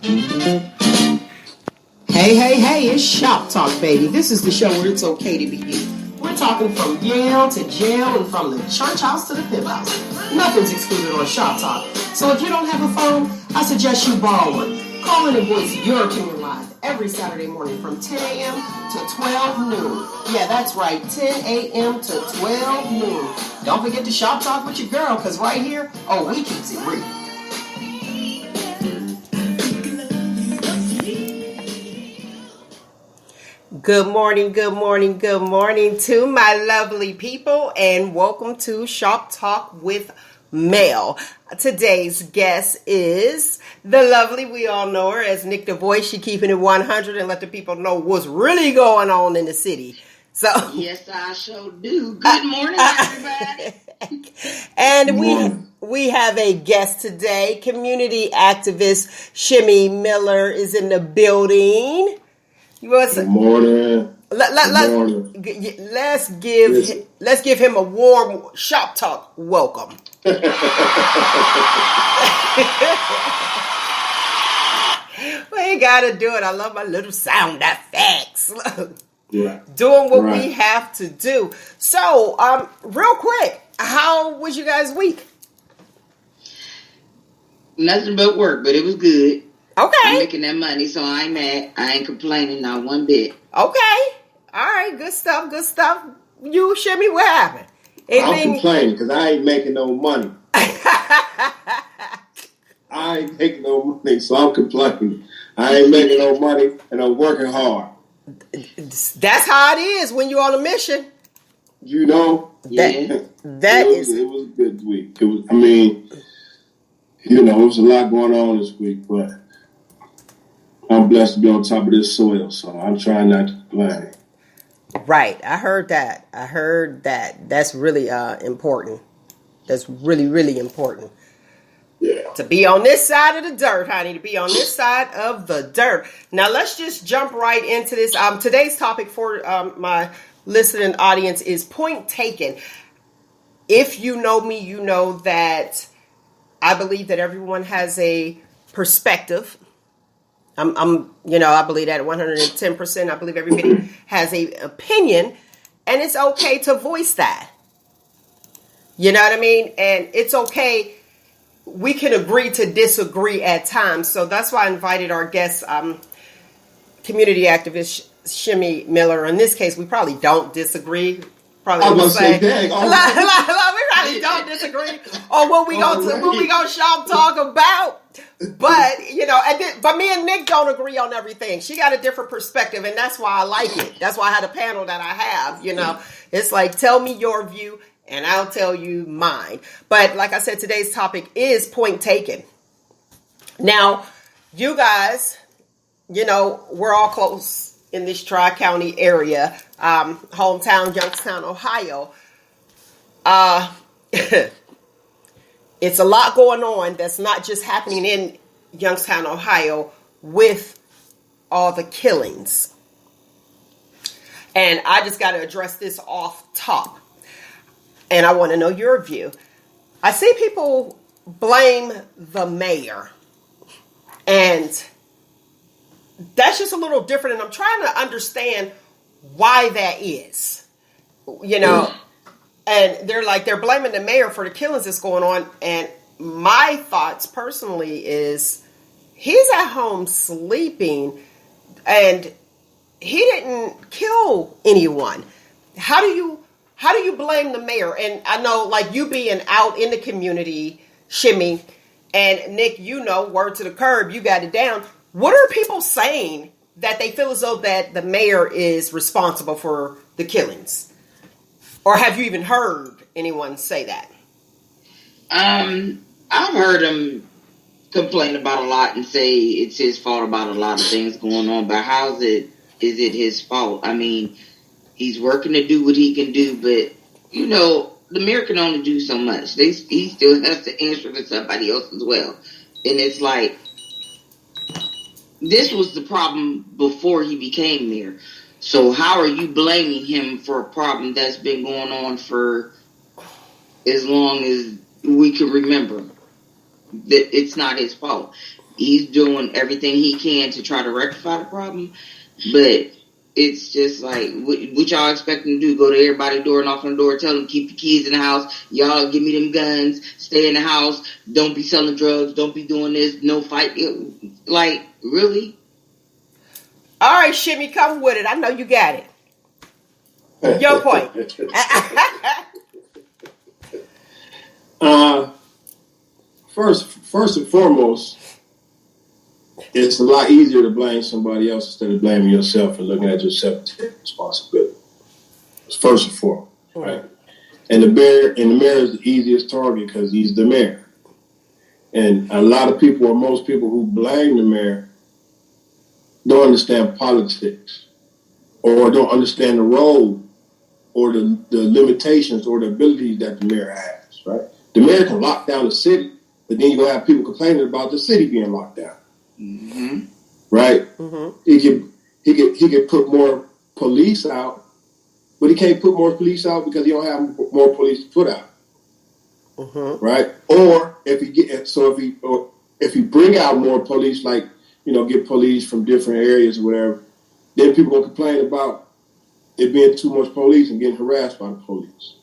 Hey, it's Shop Talk, baby. This is the show where it's okay to be you. We're talking from Yale to jail and from the church house to the pimp house. Nothing's excluded on Shop Talk. So if you don't have a phone, I suggest you borrow one. Call in and voice your opinion live every Saturday morning from 10 a.m. to 12 noon. Yeah, that's right, 10 a.m. to 12 noon. Don't forget to Shop Talk with your girl, because right here, we keeps it real. Good morning to my lovely people, and welcome to Shop Talk with Mel. Today's guest is the lovely, we all know her as Nick the Voice. She keeping it 100 and let the people know what's really going on in the city. So yes, I sure do. Good morning, everybody. And we have a guest today. Community activist Shimmie Miller is in the building. Good morning. Let's give him a warm Shop Talk welcome. We ain't gotta do it. I love my little sound effects. Doing what we have to do. So, real quick, how was you guys' week? Nothing but work, but it was good. Okay. I'm making that money, so I ain't mad. I ain't complaining, not one bit. Okay. All right. Good stuff. You, Shimmie, what happened? I'm complaining because I ain't making no money. I ain't making no money, so I'm complaining. I ain't making no money, and I'm working hard. That's how it is when you're on a mission. You know? It was a good week. It was a lot going on this week, but I'm blessed to be on top of this soil, so I'm trying not to complain. Right. I heard that. That's really important. That's really, really important. Yeah. To be on this side of the dirt, honey. To be on this side of the dirt. Now, let's just jump right into this. Today's topic for my listening audience is point taken. If you know me, you know that I believe that everyone has a perspective. I believe that 110%. I believe everybody has an opinion, and it's okay to voice that. You know what I mean? And it's okay. We can agree to disagree at times. So that's why I invited our guest, community activist Shimmie Miller. In this case, we probably don't disagree. Probably I'm gonna say, dang, we probably don't disagree on what we gonna shop talk about. But but me and Nick don't agree on everything. She got a different perspective, and that's why I like it. That's why I had a panel that I have. It's like, tell me your view, and I'll tell you mine. But like I said, today's topic is point taken. Now, you guys, we're all close in this Tri-County area, hometown, Youngstown, Ohio. It's a lot going on that's not just happening in Youngstown, Ohio, with all the killings. And I just got to address this off top. And I want to know your view. I see people blame the mayor. And that's just a little different. And I'm trying to understand why that is. And they're blaming the mayor for the killings that's going on. And my thoughts personally is he's at home sleeping and he didn't kill anyone. How do you blame the mayor? And I know, like, you being out in the community, Shimmie, and Nick, word to the curb, you got it down. What are people saying that they feel as though that the mayor is responsible for the killings? Or have you even heard anyone say that? I've heard him complain about a lot and say it's his fault about a lot of things going on. But is it his fault? I mean, he's working to do what he can do, but the mayor can only do so much. He still has to answer to somebody else as well. And it's like, this was the problem before he became mayor. So how are you blaming him for a problem that's been going on for as long as we can remember? That it's not his fault. he's doing everything he can to try to rectify the problem, but it's just like, what y'all expect him to do? Go to everybody's door, knock on the door, tell them keep the keys in the house. Y'all give me them guns. Stay in the house. Don't be selling drugs. Don't be doing this. No fight. Like, really? All right, Shimmy, come with it. I know you got it. Your point. First and foremost, it's a lot easier to blame somebody else instead of blaming yourself and looking at yourself and taking responsibility. It's first and foremost, right? And the mayor is the easiest target because he's the mayor. And a lot of people, or most people who blame the mayor, don't understand politics or don't understand the role or the limitations or the abilities that the mayor has, right? The mayor can lock down the city, but then you're going to have people complaining about the city being locked down. Mm-hmm. Right? Mm-hmm. He could put more police out, but he can't put more police out because he don't have more police to put out. Mm-hmm. Right? Or if he bring out more police, like, get police from different areas or whatever, then people will complain about it being too much police and getting harassed by the police.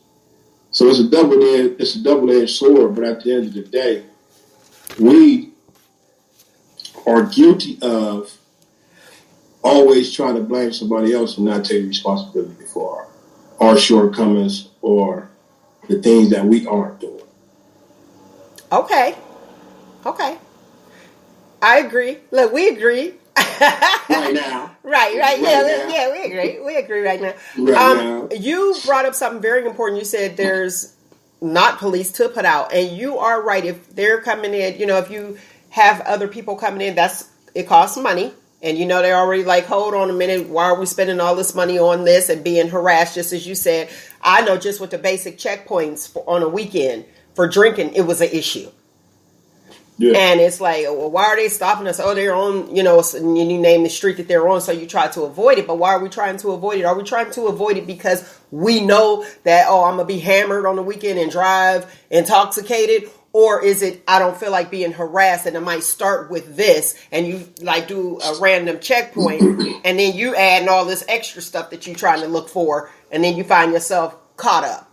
So it's a double-edged sword, but at the end of the day, we are guilty of always trying to blame somebody else and not taking responsibility for our shortcomings or the things that we aren't doing. Okay. I agree. Look, we agree. Right now. Right. Yeah, we agree. We agree right now. Now. You brought up something very important. You said there's not police to put out. And you are right. If they're coming in, if you have other people coming in, it costs money. And they're already like, hold on a minute, why are we spending all this money on this and being harassed, just as you said. I know just with the basic checkpoints on a weekend for drinking, it was an issue. Yeah. And it's like, well, why are they stopping us? Oh, they're on, and you name the street that they're on, so you try to avoid it. But why are we trying to avoid it? Are we trying to avoid it because we know that, I'm going to be hammered on the weekend and drive intoxicated? Or is it, I don't feel like being harassed and I might start with this and you like do a random checkpoint and then you add all this extra stuff that you're trying to look for and then you find yourself caught up.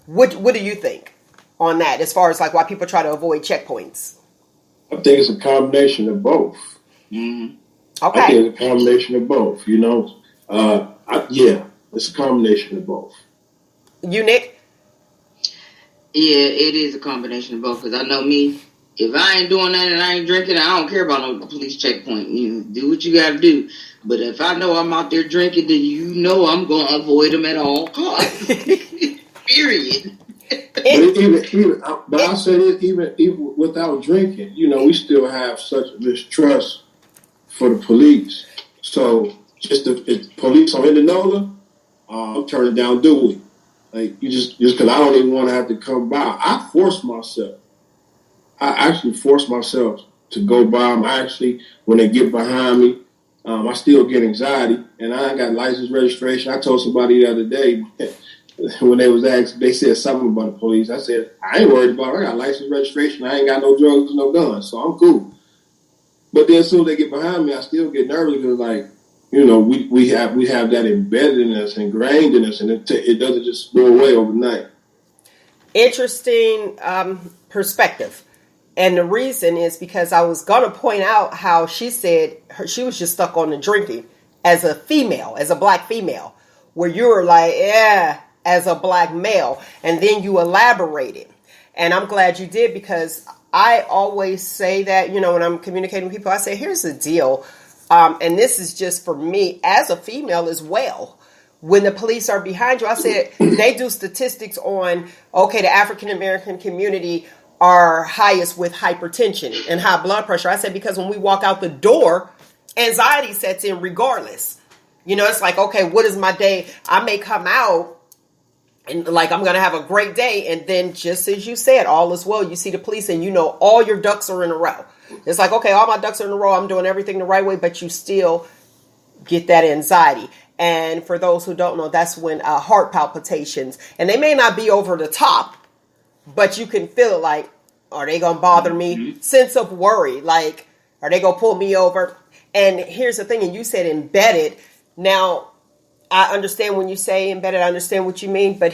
What do you think on that as far as like why people try to avoid checkpoints? I think it's a combination of both. Mm-hmm. Okay. I think it's a combination of both, it's a combination of both. You, Nick? Yeah, it is a combination of both. Because I know me, if I ain't doing that and I ain't drinking, I don't care about no police checkpoint. You do what you got to do. But if I know I'm out there drinking, then I'm going to avoid them at all costs. Period. But I'll say this, even without drinking, we still have such mistrust for the police. So just if police are in the NOLA, I'm turning down Dewey. Like, just because I don't even want to have to come by. I actually force myself to go by them. When they get behind me, I still get anxiety. And I ain't got license registration. I told somebody the other day when they was asked, they said something about the police. I said, I ain't worried about it. I got license registration. I ain't got no drugs, no guns. So I'm cool. But then as soon as they get behind me, I still get nervous because, like, we have that embedded in us, ingrained in us, and it doesn't just go away overnight. Interesting perspective. And the reason is because I was going to point out how she said she was just stuck on the drinking as a female, as a black female, where you were like, as a black male. And then you elaborated. And I'm glad you did because I always say that, when I'm communicating with people, I say, here's the deal. And this is just for me as a female as well. When the police are behind you, I said they do statistics on, the African American community are highest with hypertension and high blood pressure. I said because when we walk out the door, anxiety sets in regardless. It's like, what is my day? I may come out and like I'm going to have a great day. And then just as you said, all is well. You see the police and all your ducks are in a row. It's like, all my ducks are in a row. I'm doing everything the right way, but you still get that anxiety. And for those who don't know, that's when heart palpitations, and they may not be over the top, but you can feel it like, are they going to bother me? Mm-hmm. Sense of worry. Like, Are they going to pull me over? And here's the thing, and you said embedded. Now, I understand when you say embedded, I understand what you mean, but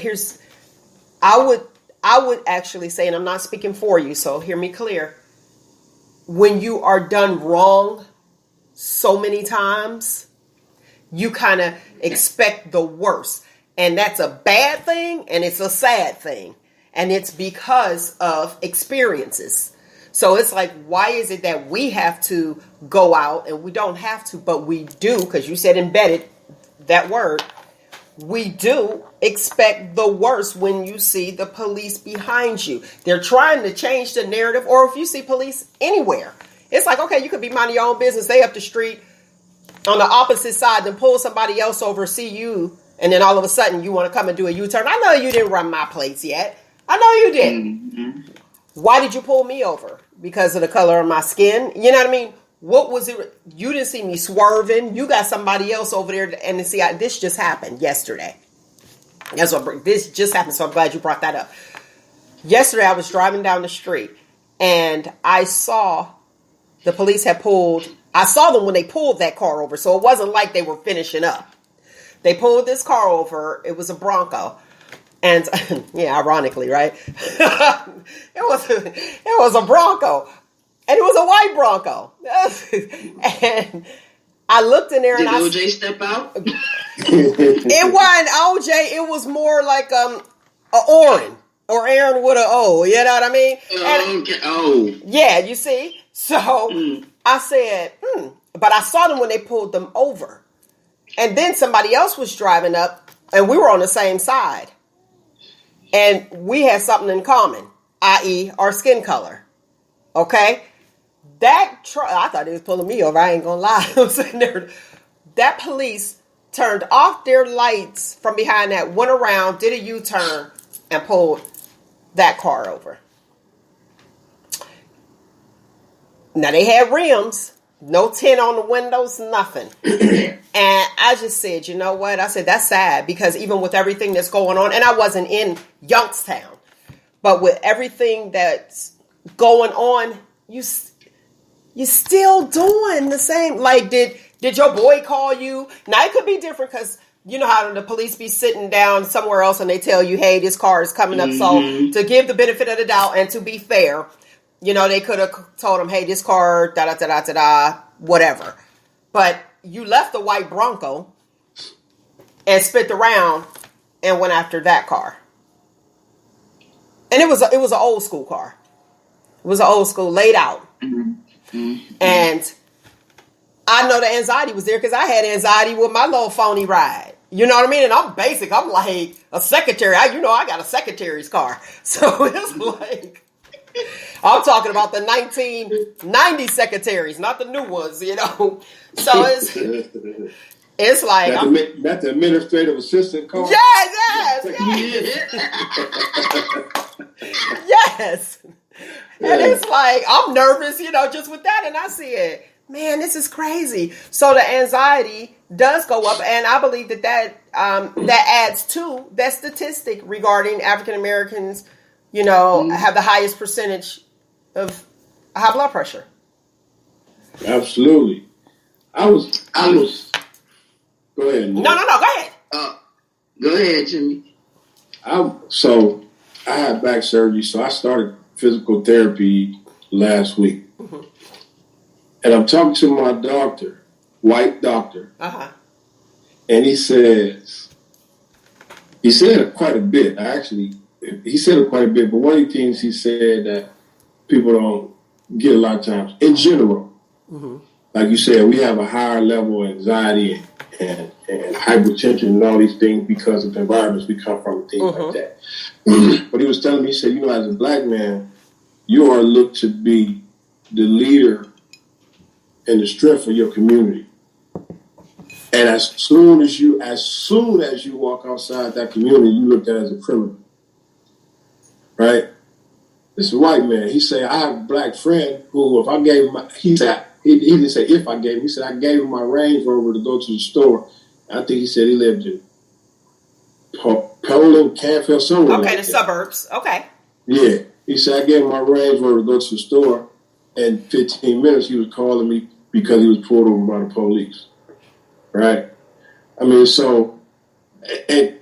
I would actually say, and I'm not speaking for you, so hear me clear. When you are done wrong so many times, you kind of expect the worst. And that's a bad thing, and it's a sad thing. And it's because of experiences. So it's like, why is it that we have to go out, and we don't have to, but we do, because you said embedded, that word, we do expect the worst when you see the police behind you. They're trying to change the narrative, or if you see police anywhere, it's like, okay, you could be minding your own business. They up the street on the opposite side, then pull somebody else over, see you, and then all of a sudden you want to come and do a U-turn. I know you didn't run my plates yet. I know you didn't. Mm-hmm. Why did you pull me over? Because of the color of my skin? You know what I mean? What was it? You didn't see me swerving. You got somebody else over there. And see, this just happened yesterday. This just happened. So I'm glad you brought that up. Yesterday, I was driving down the street and I saw the police had pulled. I saw them when they pulled that car over. So it wasn't like they were finishing up. They pulled this car over. It was a Bronco. And yeah, ironically, right? It was a Bronco. And it was a white Bronco. And I looked in there. Did and OJ step out? It wasn't OJ. It was more like a Oren. Or Aaron with an O. You know what I mean? Okay. Oh. Yeah, you see? So I said, But I saw them when they pulled them over. And then somebody else was driving up. And we were on the same side. And we had something in common. I.e. our skin color. Okay? That truck, I thought he was pulling me over. I ain't gonna lie. I was sitting there. That police turned off their lights from behind that, went around, did a U-turn, and pulled that car over. Now, they had rims, no tint on the windows, nothing. And I just said, you know what? I said, that's sad, because even with everything that's going on, and I wasn't in Youngstown, but with everything that's going on, you still doing the same. Like, did your boy call you? Now, it could be different because you know how the police be sitting down somewhere else and they tell you, hey, this car is coming up. Mm-hmm. So to give the benefit of the doubt and to be fair, you know, they could have told him, hey, this car, da-da-da-da-da-da, whatever. But you left the white Bronco and spit around and went after that car. And it was an old school car. It was an old school, laid out. Mm-hmm. Mm-hmm. And I know the anxiety was there because I had anxiety with my little phony ride. You know what I mean? And I'm basic. I'm like a secretary. I got a secretary's car. So it's like, I'm talking about the 1990 secretaries, not the new ones, you know. So it's like... That's the administrative assistant car? Yes. Yes. And it's like, I'm nervous, you know, just with that. And I see it. Man, this is crazy. So the anxiety does go up, and I believe that adds to that statistic regarding African Americans, you know, have the highest percentage of high blood pressure. Absolutely. I was. Go ahead. No. Go ahead. Go ahead, Jimmy. So I had back surgery, so I started physical therapy last week. Mm-hmm. And I'm talking to my doctor, white doctor. Uh-huh. And he said quite a bit. He said it quite a bit, but one of the things he said that people don't get a lot of times, in general, mm-hmm. like you said, we have a higher level of anxiety and hypertension and all these things because of the environments we come from and things like that. But he was telling me, he said, you know, as a black man, you are looked to be the leader and the strength of your community. And as soon as you walk outside that community, you looked at as a criminal. Right? This white man, he said, I have a black friend who, if I gave him he didn't say if I gave him, he said, I gave him my Range Rover to go to the store. I think he said he lived in Poland, Canfield, somewhere. Okay, like the that. suburbs. Okay. Yeah. He said, I gave him my Range Rover to go to the store. in 15 minutes, he was calling me because he was pulled over by the police. Right? I mean, so, and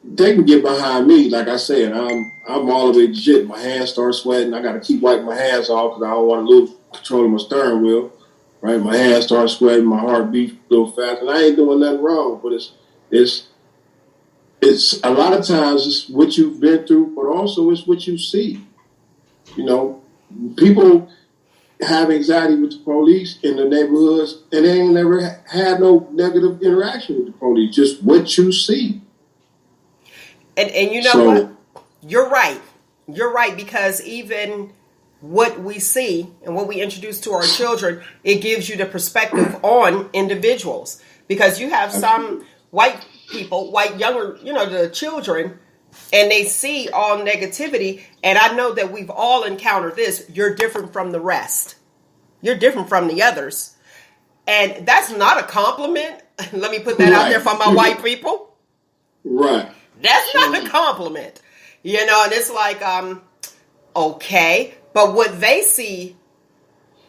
they can get behind me. Like I said, I'm all the way legit. My hands start sweating. I got to keep wiping my hands off because I don't want to lose control of my steering wheel. Right? My hands start sweating. My heart beats a little fast. And I ain't doing nothing wrong. But it's a lot of times it's what you've been through, but also it's what you see. You know, people have anxiety with the police in the neighborhoods, and they ain't never had no negative interaction with the police. Just what you see. And you know what? You're right. You're right, because even what we see and what we introduce to our children, it gives you the perspective on individuals. Because you have some white people, younger, the children, and they see all negativity. And I know that we've all encountered this. You're different from the rest. You're different from the others. And that's not a compliment. Let me put that out there for my white people. Right. That's not a compliment. And it's like, okay. But what they see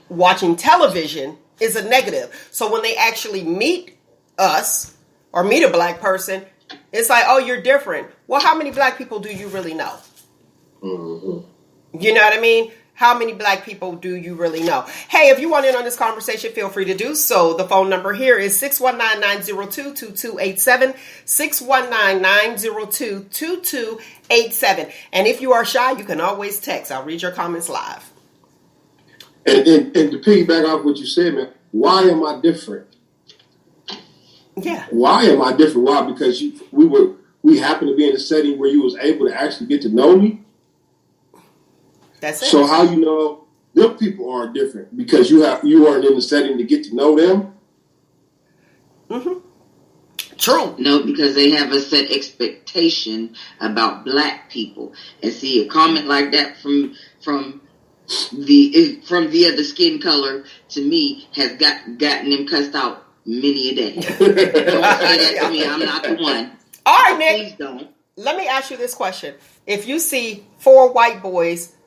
watching television is a negative. So when they actually meet us or meet a black person, it's like, oh, you're different. Well, how many black people do you really know? Mm-hmm. You know what I mean? How many black people do you really know? Hey, if you want in on this conversation, feel free to do so. The phone number here is 619-902-2287, 619-902-2287. And if you are shy, you can always text. I'll read your comments live. And to piggyback off what you said, man, why am I different? Yeah. Why am I different? Why? Because we happened to be in a setting where you was able to actually get to know me. That's it. So how you know them people are different? Because you weren't in the setting to get to know them. Mm-hmm. True. No, because they have a set expectation about black people, and see a comment like that from the other skin color to me has gotten them cussed out many a day. Don't say that to me. I'm not the one. All right, Nick. Please don't. Let me ask you this question: if you see 4 white boys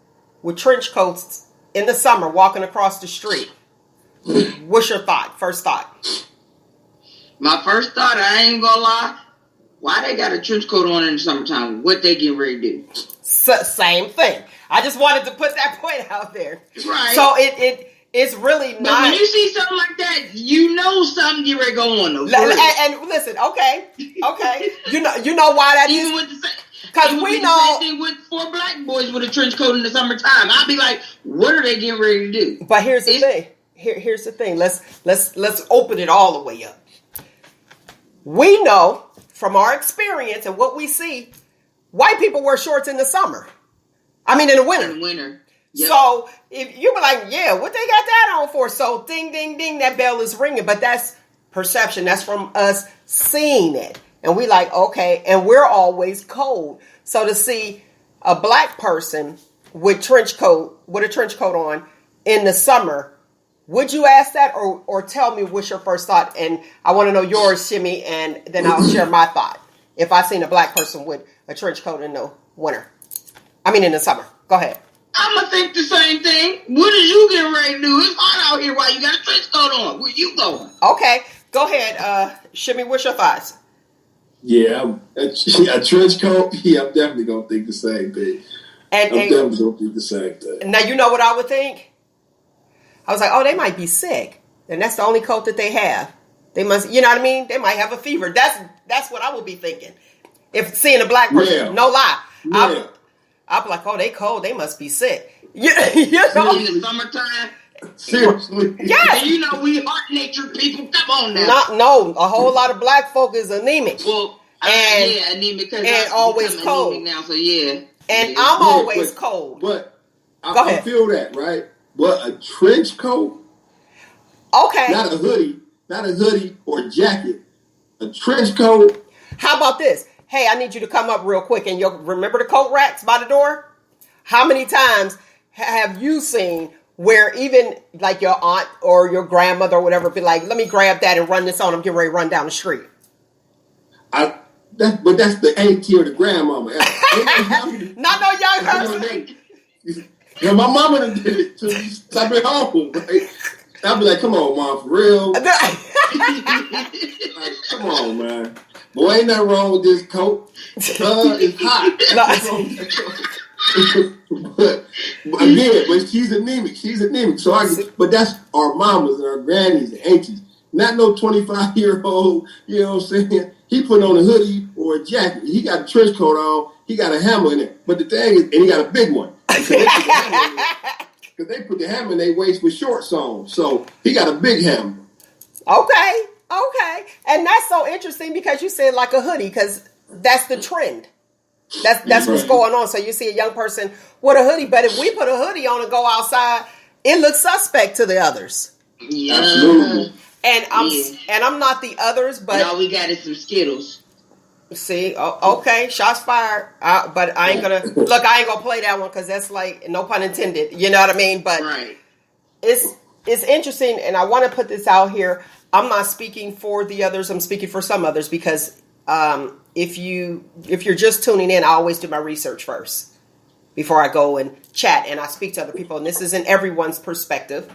with trench coats in the summer walking across the street, what's your thought? First thought? My first thought, I ain't gonna lie, why they got a trench coat on in the summertime? What they getting ready to do? Same thing. I just wanted to put that point out there. Right. So it's really not. But when you see something like that, you know something get ready to go on. Though. And listen, okay. You know why that Even is? with the same. Because we know. Same thing with 4 black boys with a trench coat in the summertime. I'll be like, what are they getting ready to do? But here's the thing. Here's the thing. Let's open it all the way up. We know from our experience and what we see, white people wear shorts in the summer. I mean, in the winter. In the winter. Yep. So if you be like, yeah, what they got that on for? So ding, ding, ding, that bell is ringing. But that's perception. That's from us seeing it. And we like, okay, and we're always cold. So to see a black person with a trench coat on in the summer, would you ask that or tell me what's your first thought? And I want to know yours, Shimmie, and then I'll share my thought. If I seen a black person with a trench coat in the winter. I mean in the summer. Go ahead. I'm going to think the same thing. What is you getting ready to do? It's hot out here while you got a trench coat on. Where you going? Okay. Go ahead, Shimmie, what's your thoughts? Yeah, a trench coat. Yeah, I'm definitely gonna think the same thing. Definitely gonna think the same thing. Now you know what I would think. I was like, oh, they might be sick, and that's the only coat that they have. They must, you know what I mean? They might have a fever. That's what I would be thinking. If seeing a black person, no lie, I'd be like, oh, they cold. They must be sick. You know? In the summertime. Seriously. Yes. And you know we heart-natured people. Come on now. No, a whole lot of black folk is anemic. Well, anemic because and always cold now. So yeah, and I'm always cold. But I feel that, right? But a trench coat, okay, not a hoodie or jacket. A trench coat. How about this? Hey, I need you to come up real quick, and you'll remember the coat racks by the door. How many times have you seen where even like your aunt or your grandmother or whatever be like, let me grab that and run this on. I'm getting ready to run down the street. But that's the auntie or the grandmama. Not no young person. Yeah, my mama done did it to me. I've been home, right? I'll be like, come on, Mom, for real. Like, come on, man. Boy, ain't nothing wrong with this coat. It's hot. but again, but she's anemic. So but that's our mamas and our grannies and aunties. Not no 25-year-old, you know what I'm saying? He put on a hoodie or a jacket. He got a trench coat on. He got a hammer in it. But the thing is, and he got a big one. Because they put the hammer in their waist with shorts on. So he got a big hammer. Okay. And that's so interesting because you said like a hoodie because that's the trend. That's what's going on. So you see a young person with a hoodie, but if we put a hoodie on and go outside, it looks suspect to the others. Yeah. Absolutely. And I'm not the others, but all we got is some Skittles. See, okay, shots fired. But I ain't gonna play that one because that's like no pun intended. You know what I mean? But right. It's interesting, and I want to put this out here. I'm not speaking for the others. I'm speaking for some others because if you're just tuning in, I always do my research first before I go and chat, and I speak to other people. And this isn't everyone's perspective.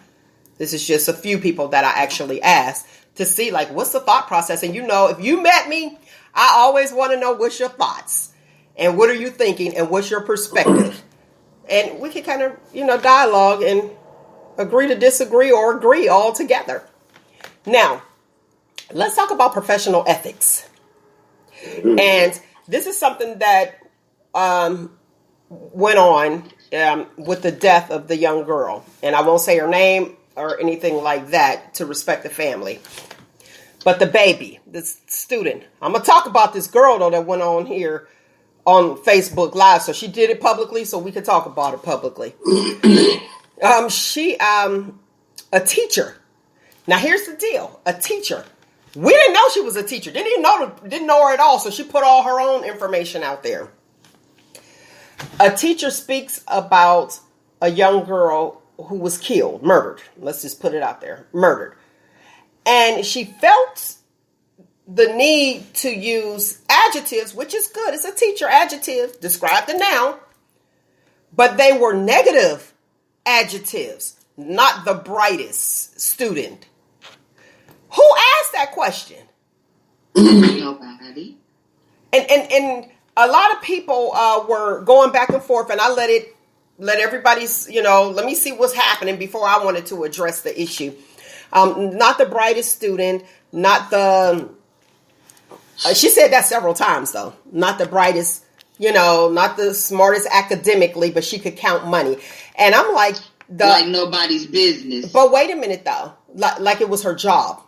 This is just a few people that I actually asked to see, like, what's the thought process? And if you met me, I always want to know what's your thoughts and what are you thinking and what's your perspective. And we can kind of, dialogue and agree to disagree or agree all together. Now, let's talk about professional ethics. And this is something that went on with the death of the young girl. And I won't say her name or anything like that to respect the family. But the baby, the student. I'm going to talk about this girl, though, that went on here on Facebook Live. So she did it publicly, so we could talk about it publicly. She, a teacher. Now, here's the deal. A teacher. We didn't know she was a teacher. Didn't know her at all. So she put all her own information out there. A teacher speaks about a young girl who was killed, murdered. Let's just put it out there. Murdered. And she felt the need to use adjectives, which is good. It's a teacher adjective. Describe the noun. But they were negative adjectives. Not the brightest student. Who asked that question? Nobody. And a lot of people were going back and forth, and I let everybody's, let me see what's happening before I wanted to address the issue. Not the brightest student, not the, she said that several times though, not the brightest, not the smartest academically, but she could count money. And I'm like, like nobody's business. But wait a minute though, like it was her job.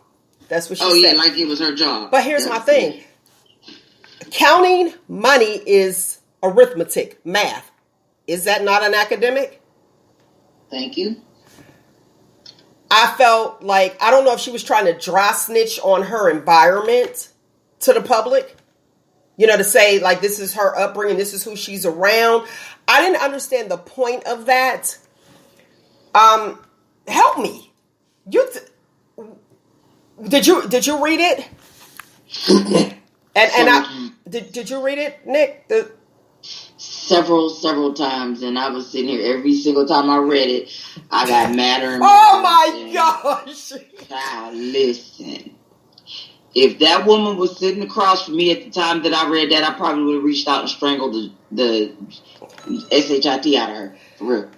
That's what she said. Oh yeah, like it was her job. But here's my thing. Counting money is arithmetic, math. Is that not an academic? Thank you. I felt like, I don't know if she was trying to dry snitch on her environment to the public. To say, like, this is her upbringing, this is who she's around. I didn't understand the point of that. Help me. Did you read it? Did you read it, Nick? Several times, and I was sitting here every single time I read it. I got madder and oh my gosh! Child, listen. If that woman was sitting across from me at the time that I read that, I probably would have reached out and strangled the shit out of her. For real.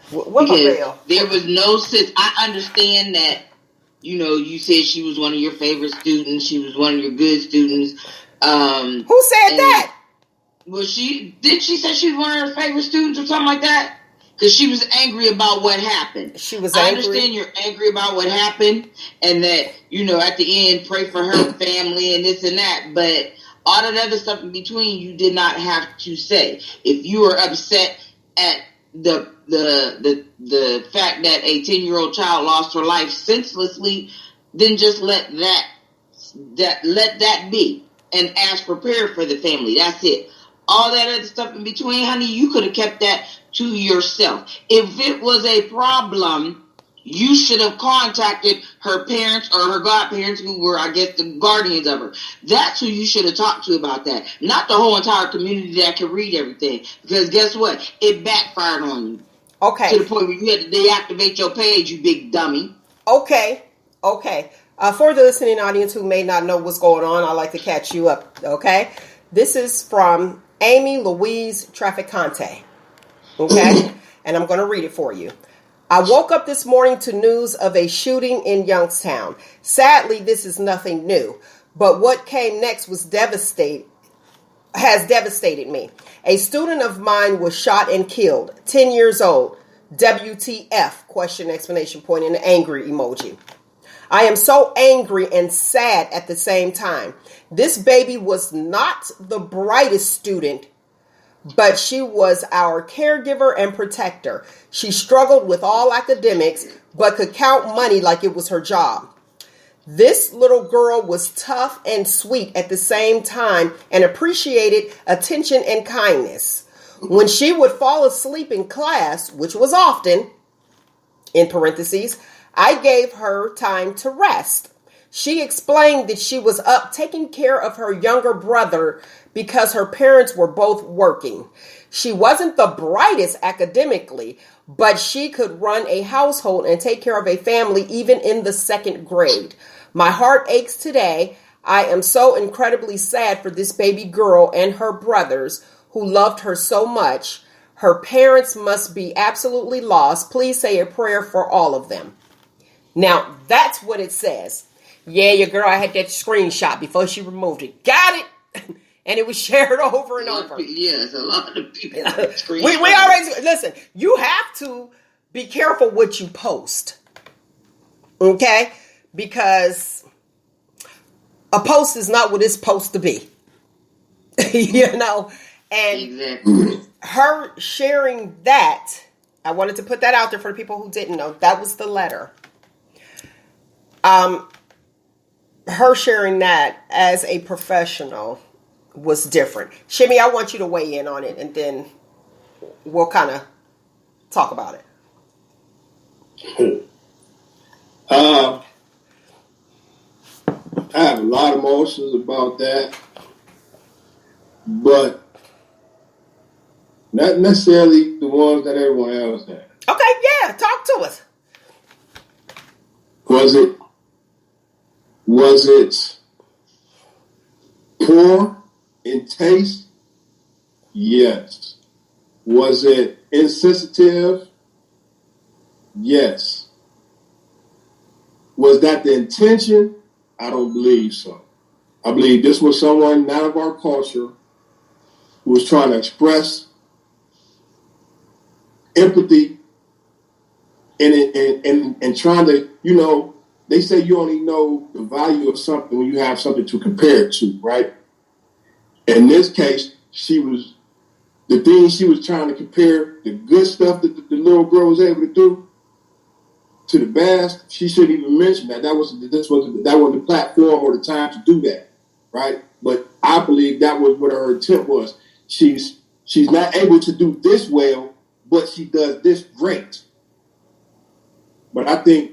Because there was no sense. I understand that, you said she was one of your favorite students. She was one of your good students. Who said that? Well, she say she was one of her favorite students or something like that? Because she was angry about what happened. She was angry. I understand you're angry about what happened and that, at the end, pray for her family and this and that. But all that other stuff in between, you did not have to say. If you were upset at the fact that a 10-year-old child lost her life senselessly, then just let that be and ask for prayer for the family. That's it. All that other stuff in between, honey, you could have kept that to yourself. If it was a problem, you should have contacted her parents or her godparents, who were, I guess, the guardians of her. That's who you should have talked to about that. Not the whole entire community that can read everything. Because guess what? It backfired on you. Okay. To the point where you had to deactivate your page, you big dummy. Okay. For the listening audience who may not know what's going on, I'd like to catch you up. Okay. This is from Amy Louise Traficante. Okay. And I'm going to read it for you. I woke up this morning to news of a shooting in Youngstown. Sadly, this is nothing new, but what came next has devastated me. A student of mine was shot and killed, 10 years old. WTF, question, exclamation point, and an angry emoji. I am so angry and sad at the same time. This baby was not the brightest student, but she was our caregiver and protector. She struggled with all academics, but could count money like it was her job. This little girl was tough and sweet at the same time and appreciated attention and kindness. When she would fall asleep in class, which was often, in parentheses, I gave her time to rest. She explained that she was up taking care of her younger brother because her parents were both working. She wasn't the brightest academically, but she could run a household and take care of a family even in the second grade. My heart aches today. I am so incredibly sad for this baby girl and her brothers who loved her so much. Her parents must be absolutely lost. Please say a prayer for all of them. Now, that's what it says. Yeah, your girl, I had that screenshot before she removed it. Got it? And it was shared over and over. Yes, a lot of people. we already, listen, you have to be careful what you post. Okay? Because a post is not what it's supposed to be. You know? And exactly. Her sharing that, I wanted to put that out there for the people who didn't know. That was the letter. Her sharing that as a professional was different. Shimmie, I want you to weigh in on it, and then we'll kind of talk about it. I have a lot of emotions about that, but not necessarily the ones that everyone else had. Okay, yeah, talk to us. Was it poor in taste? Yes. Was it insensitive? Yes. Was that the intention? I don't believe so. I believe this was someone not of our culture who was trying to express empathy and trying to, they say you only know the value of something when you have something to compare it to, right? In this case, the thing she was trying to compare the good stuff that the little girl was able to do to the bad. She shouldn't even mention that. That wasn't the platform or the time to do that, right? But I believe that was what her intent was. She's not able to do this well, but she does this great. But I think,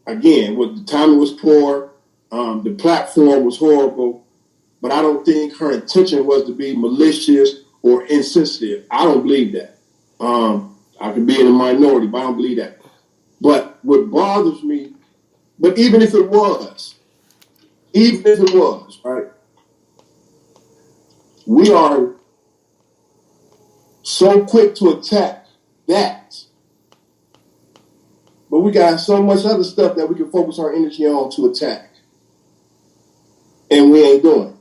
again, the timing was poor, the platform was horrible, but I don't think her intention was to be malicious or insensitive. I don't believe that. I could be in a minority, but I don't believe that. But what bothers me, but even if it was, right, we are so quick to attack that. But we got so much other stuff that we can focus our energy on to attack. And we ain't doing it.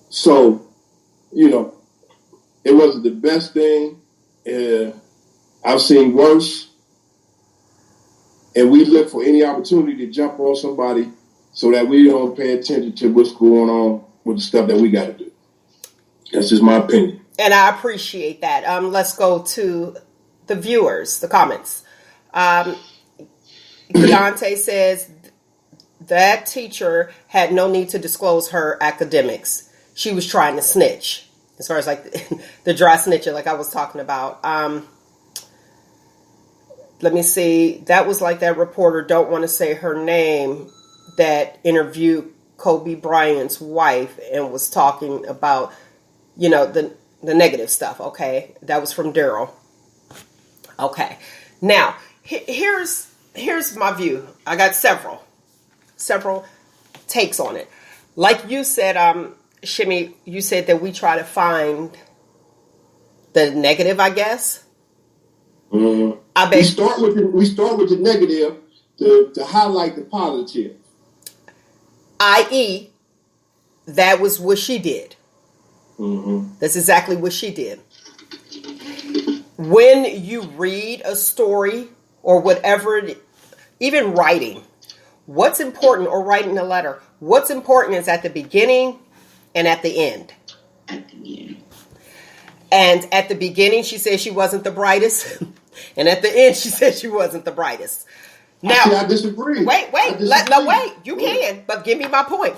So, it wasn't the best thing. I've seen worse. And we look for any opportunity to jump on somebody so that we don't pay attention to what's going on with the stuff that we got to do. That's just my opinion. And I appreciate that. Let's go to the viewers, the comments. Deontay says that teacher had no need to disclose her academics. She was trying to snitch. As far as like the dry snitching, like I was talking about. Let me see. That was like that reporter, don't want to say her name, that interviewed Kobe Bryant's wife and was talking about, the The negative stuff. Okay. That was from Daryl. Okay. Now, here's my view. I got several takes on it. Like you said, Shimmie, you said that we try to find the negative, I guess. Mm-hmm. We start with the negative to highlight the positive. I.e., that was what she did. Mm-hmm. That's exactly what she did. When you read a story or whatever, even writing, what's important, or writing a letter, what's important is at the beginning and at the end. At the end. And at the beginning, she said she wasn't the brightest. And at the end, she said she wasn't the brightest. Now, I disagree. Wait. You can, but give me my point.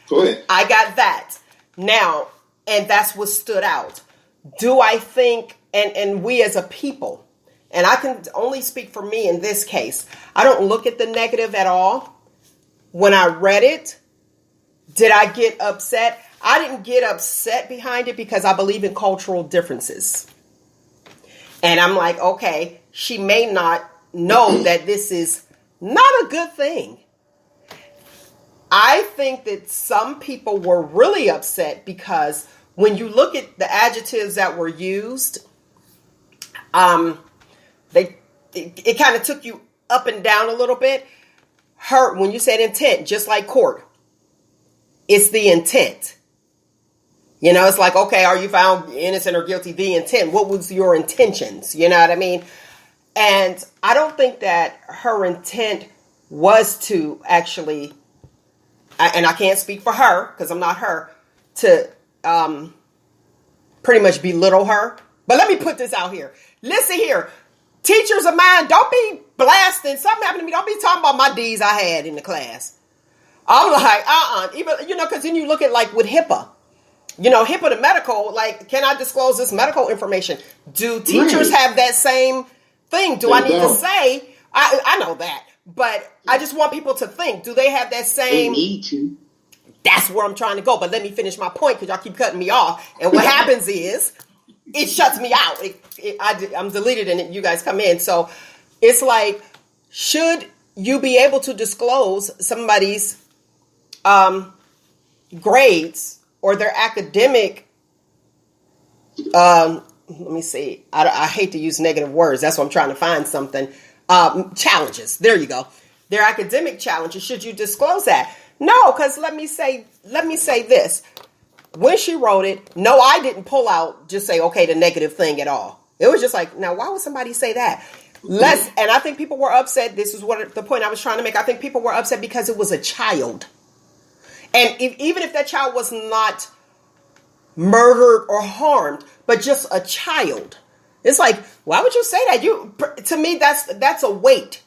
Go ahead. I got that. Now, and that's what stood out. Do I think, and we as a people, and I can only speak for me in this case, I don't look at the negative at all. When I read it, did I get upset? I didn't get upset behind it because I believe in cultural differences. And I'm like, okay, she may not know that this is not a good thing. I think that some people were really upset because when you look at the adjectives that were used, it kind of took you up and down a little bit. When you said intent, just like court, it's the intent. You know, it's like, okay, are you found innocent or guilty? The intent. What was your intentions? You know what I mean? And I don't think that her intent was to actually, and I can't speak for her because I'm not her, to pretty much belittle her. But let me put this out here. Listen here. Teachers of mine, don't be blasting. Something happened to me. Don't be talking about my D's I had in the class. I'm like, even, you know, because then you look at like with HIPAA. You know, HIPAA to medical, like, can I disclose this medical information? Do teachers have that same thing? Do I need to say? I know that. But I just want people to think, do they have that same? They need to. That's where I'm trying to go. But let me finish my point because y'all keep cutting me off. And what happens is it shuts me out. I'm deleted and you guys come in. So it's like, should you be able to disclose somebody's grades or their academic, let me see, I hate to use negative words. That's why I'm trying to find something. Challenges. There you go. Their academic challenges. Should you disclose that? No, because let me say this. When she wrote it, no, I didn't pull out, just say, okay, the negative thing at all. It was just like, now, why would somebody say that? And I think people were upset. This is what the point I was trying to make. I think people were upset because it was a child. And even if that child was not murdered or harmed, but just a child, it's like, why would you say that? To me, that's a weight.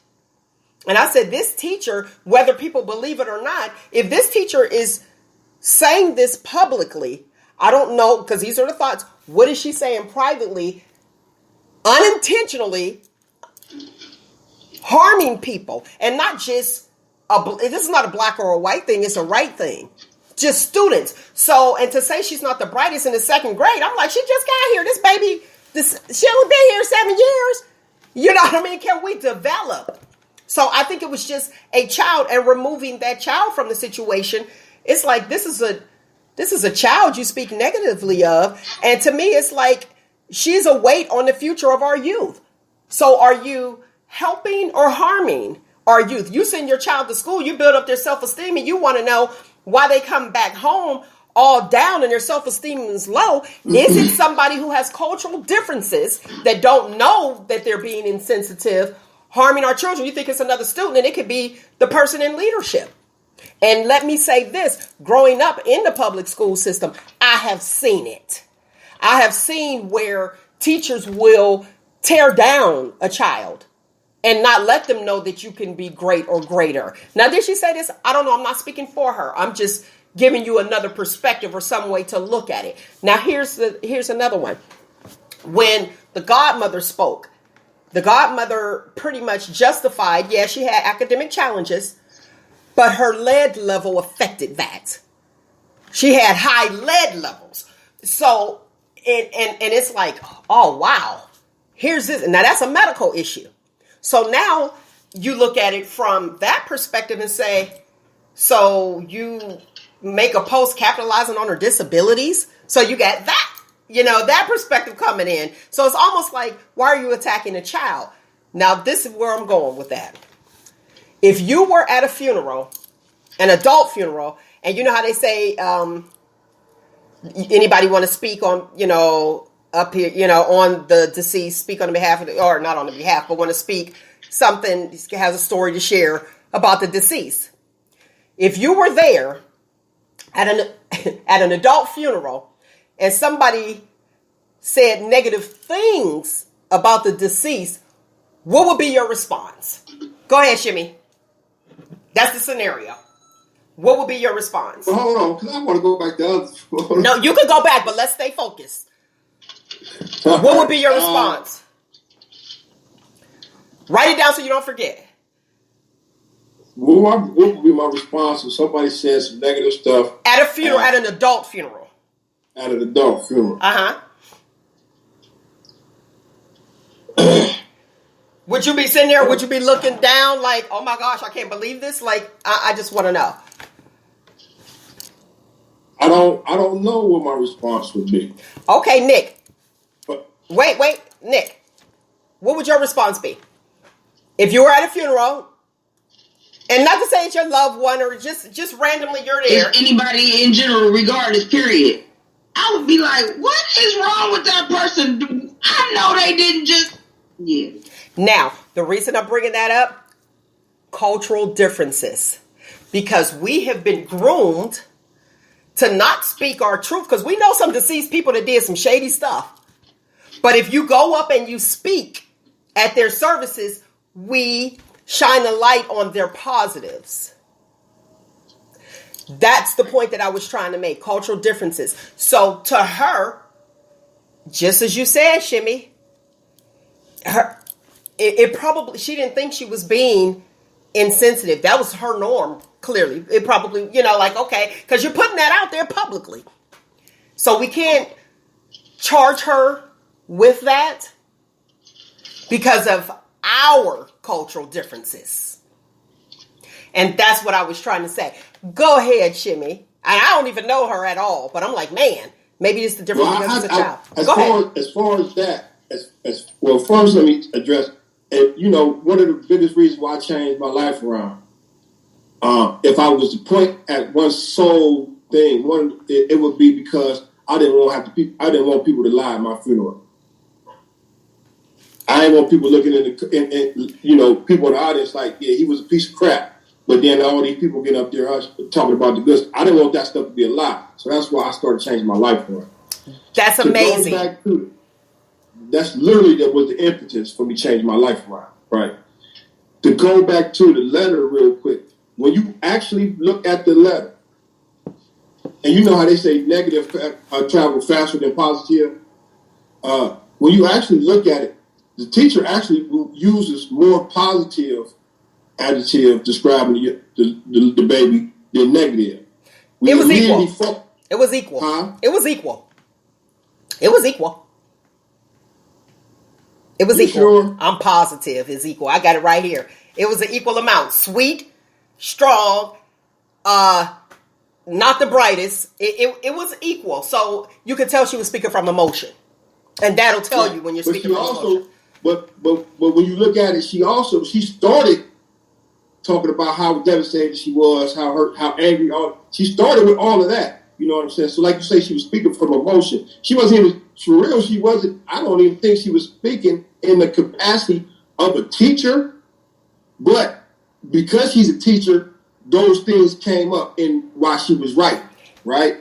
And I said, this teacher, whether people believe it or not, if this teacher is saying this publicly, I don't know, because these are the thoughts. What is she saying privately, unintentionally harming people? And not just, this is not a black or a white thing, it's a right thing. Just students. So, and to say she's not the brightest in the second grade, I'm like, she just got here. This baby, she only been here 7 years. You know what I mean? Can we develop? So I think it was just a child, and removing that child from the situation. It's like, this is a child you speak negatively of. And to me, it's like, she's a weight on the future of our youth. So are you helping or harming our youth? You send your child to school, you build up their self-esteem, and you want to know why they come back home all down and their self-esteem is low. Is it somebody who has cultural differences that don't know that they're being insensitive, harming our children? You think it's another student, and it could be the person in leadership. And let me say this, growing up in the public school system, I have seen it. I have seen where teachers will tear down a child and not let them know that you can be great or greater. Now, did she say this? I don't know. I'm not speaking for her. I'm just giving you another perspective or some way to look at it. Now, here's another one. When the godmother spoke, the godmother pretty much justified, yeah, she had academic challenges, but her lead level affected that. She had high lead levels. So and it's like, oh, wow, here's this. Now, that's a medical issue. So now you look at it from that perspective and say, so you make a post capitalizing on her disabilities. So you got that, that perspective coming in. So it's almost like, why are you attacking a child? Now, this is where I'm going with that. If you were at a funeral, an adult funeral, and you know how they say, anybody want to speak on, up here, on the deceased, speak on the behalf of or not on the behalf, but want to speak something, has a story to share about the deceased. If you were there at an adult funeral and somebody said negative things about the deceased, what would be your response? Go ahead, Shimmie. That's the scenario. What would be your response? Well, hold on, because I want to go back to other. No, you can go back, but let's stay focused. What would be your response? Write it down so you don't forget. What would be my response if somebody says some negative stuff? At a funeral, at an adult funeral. At an adult funeral. Uh-huh. Would you be sitting there? Would you be looking down like, oh my gosh, I can't believe this? Like, I just want to know. I don't know what my response would be. Okay, Nick. Wait, Nick. What would your response be? If you were at a funeral, and not to say it's your loved one or just randomly you're there. If anybody in general, regardless, period. I would be like, what is wrong with that person? I know they didn't just... Yeah. Now, the reason I'm bringing that up, cultural differences. Because we have been groomed to not speak our truth. Because we know some deceased people that did some shady stuff. But if you go up and you speak at their services, we shine a light on their positives. That's the point that I was trying to make. Cultural differences. So to her, just as you said, Shimmie, it probably, she didn't think she was being insensitive. That was her norm, clearly. It probably, like, okay, because you're putting that out there publicly. So we can't charge her with that because of our cultural differences. And that's what I was trying to say. Go ahead, Shimmie. I don't even know her at all, but I'm like, man, maybe it's the difference because it's a child. As far as that, first let me address, one of the biggest reasons why I changed my life around, if I was to point at one sole thing, it would be because I didn't want people to lie at my funeral. I didn't want people looking people in the audience like, yeah, he was a piece of crap. But then all these people get up there talking about the good. I didn't want that stuff to be a lie. So that's why I started changing my life around. That's amazing. That's literally that was the impetus for me changing my life around, right? To go back to the letter real quick. When you actually look at the letter, and you know how they say negative travel faster than positive? When you actually look at it, the teacher actually uses more positive adjective describing the baby than negative. It was equal. It was equal. Huh? It was equal. It was equal. It was equal. Sure? I'm positive it's equal. I got it right here. It was an equal amount. Sweet, strong, not the brightest. It was equal. So you could tell she was speaking from emotion. And that'll tell you when you're speaking from emotion. But when you look at it, she started talking about how devastated she was, how hurt, how angry. She started with all of that. You know what I'm saying? So like you say, she was speaking from emotion. She wasn't even, for real, she wasn't, I don't even think she was speaking in the capacity of a teacher. But because she's a teacher, those things came up in why she was right?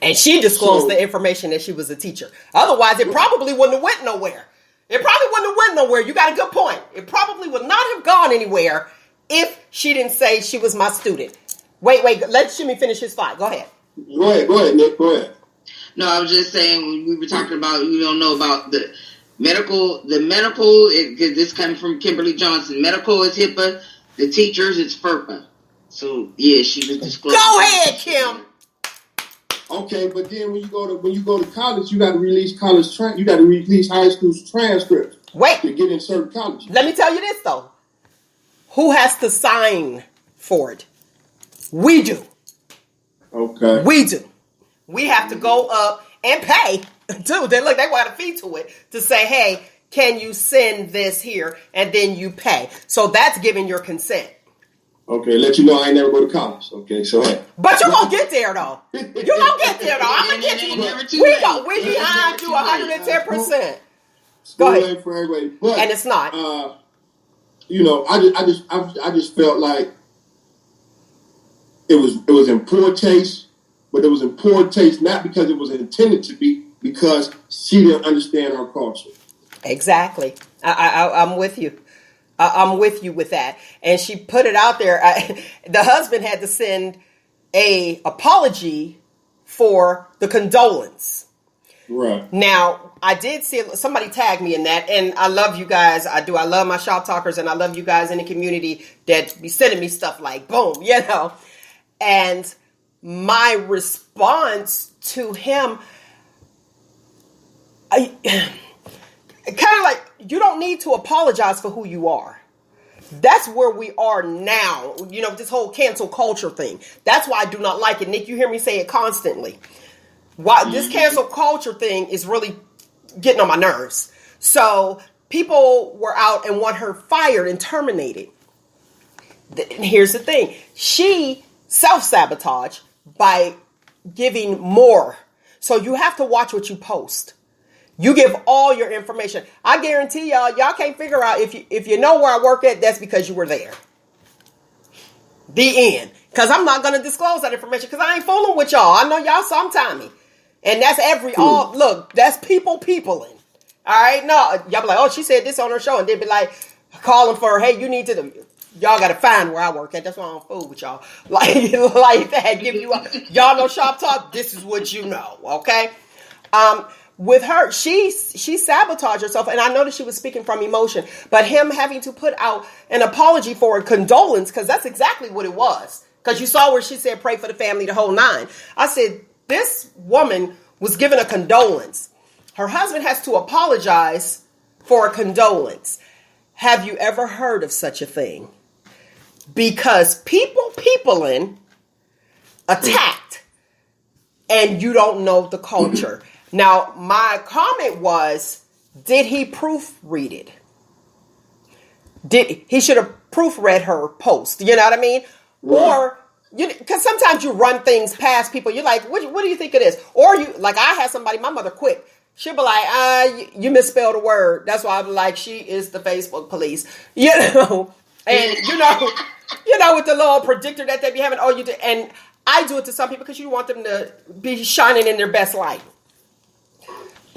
And she disclosed the information that she was a teacher. Otherwise, it probably wouldn't have went nowhere. It probably wouldn't have went nowhere. You got a good point. It probably would not have gone anywhere if she didn't say she was my student. Wait. Let Shimmie finish his thought. Go ahead. Go ahead, Nick. Go ahead. No, I was just saying, when we were talking about, you don't know about the medical, because this comes from Kimberly Johnson. Medical is HIPAA. The teachers, it's FERPA. So, yeah, she was disclosing. Go ahead, Kim. Okay, but then when you go to college, you got to release you got to release high school transcripts. Wait, to get in certain colleges. Let me tell you this though. Who has to sign for it? We do. Okay. We do. We have to go up and pay too. They want a fee to it to say, hey, can you send this here? And then you pay. So that's giving your consent. Okay, let you know I ain't never go to college. Okay, so hey. But you're gonna get there though. You're gonna get there though. I'm gonna get you. We behind you 110%. Go ahead. For everybody, but and it's not. I just felt like it was in poor taste, but it was in poor taste not because it was intended to be, because she didn't understand our culture. Exactly. I'm with you. I'm with you with that. And she put it out there. The husband had to send a apology for the condolence. Right. Now, I did see somebody tag me in that, and I love you guys. I do. I love my shop talkers, and I love you guys in the community that be sending me stuff like boom, And my response to him, kind of like, you don't need to apologize for who you are. That's where we are now. This whole cancel culture thing. That's why I do not like it. Nick, you hear me say it constantly. Why this cancel culture thing is really getting on my nerves. So people were out and want her fired and terminated. Here's the thing. She self-sabotaged by giving more. So you have to watch what you post. You give all your information. I guarantee y'all can't figure out if you know where I work at, that's because you were there. The end. Because I'm not going to disclose that information because I ain't fooling with y'all. I know y'all sometimey. And that's that's peopling. All right? No, y'all be like, oh, she said this on her show. And they'd be like, calling for her, hey, you need to, y'all got to find where I work at. That's why I don't fool with y'all. Like that. Y'all know shop talk. This is what you know. Okay? With her, she sabotaged herself, and I know that she was speaking from emotion, but him having to put out an apology for a condolence, because that's exactly what it was. Because you saw where she said, pray for the family, the whole nine. I said, this woman was given a condolence. Her husband has to apologize for a condolence. Have you ever heard of such a thing? Because peopling attacked, and you don't know the culture. Now, my comment was, did he proofread it? He should have proofread her post. You know what I mean? Right. Or, because sometimes you run things past people. You're like, what do you think it is? Or I had somebody, my mother quit. She'll be like, you misspelled a word. That's why I'm like, she is the Facebook police. And, with the little predictor that they be having, you do. And I do it to some people because you want them to be shining in their best light.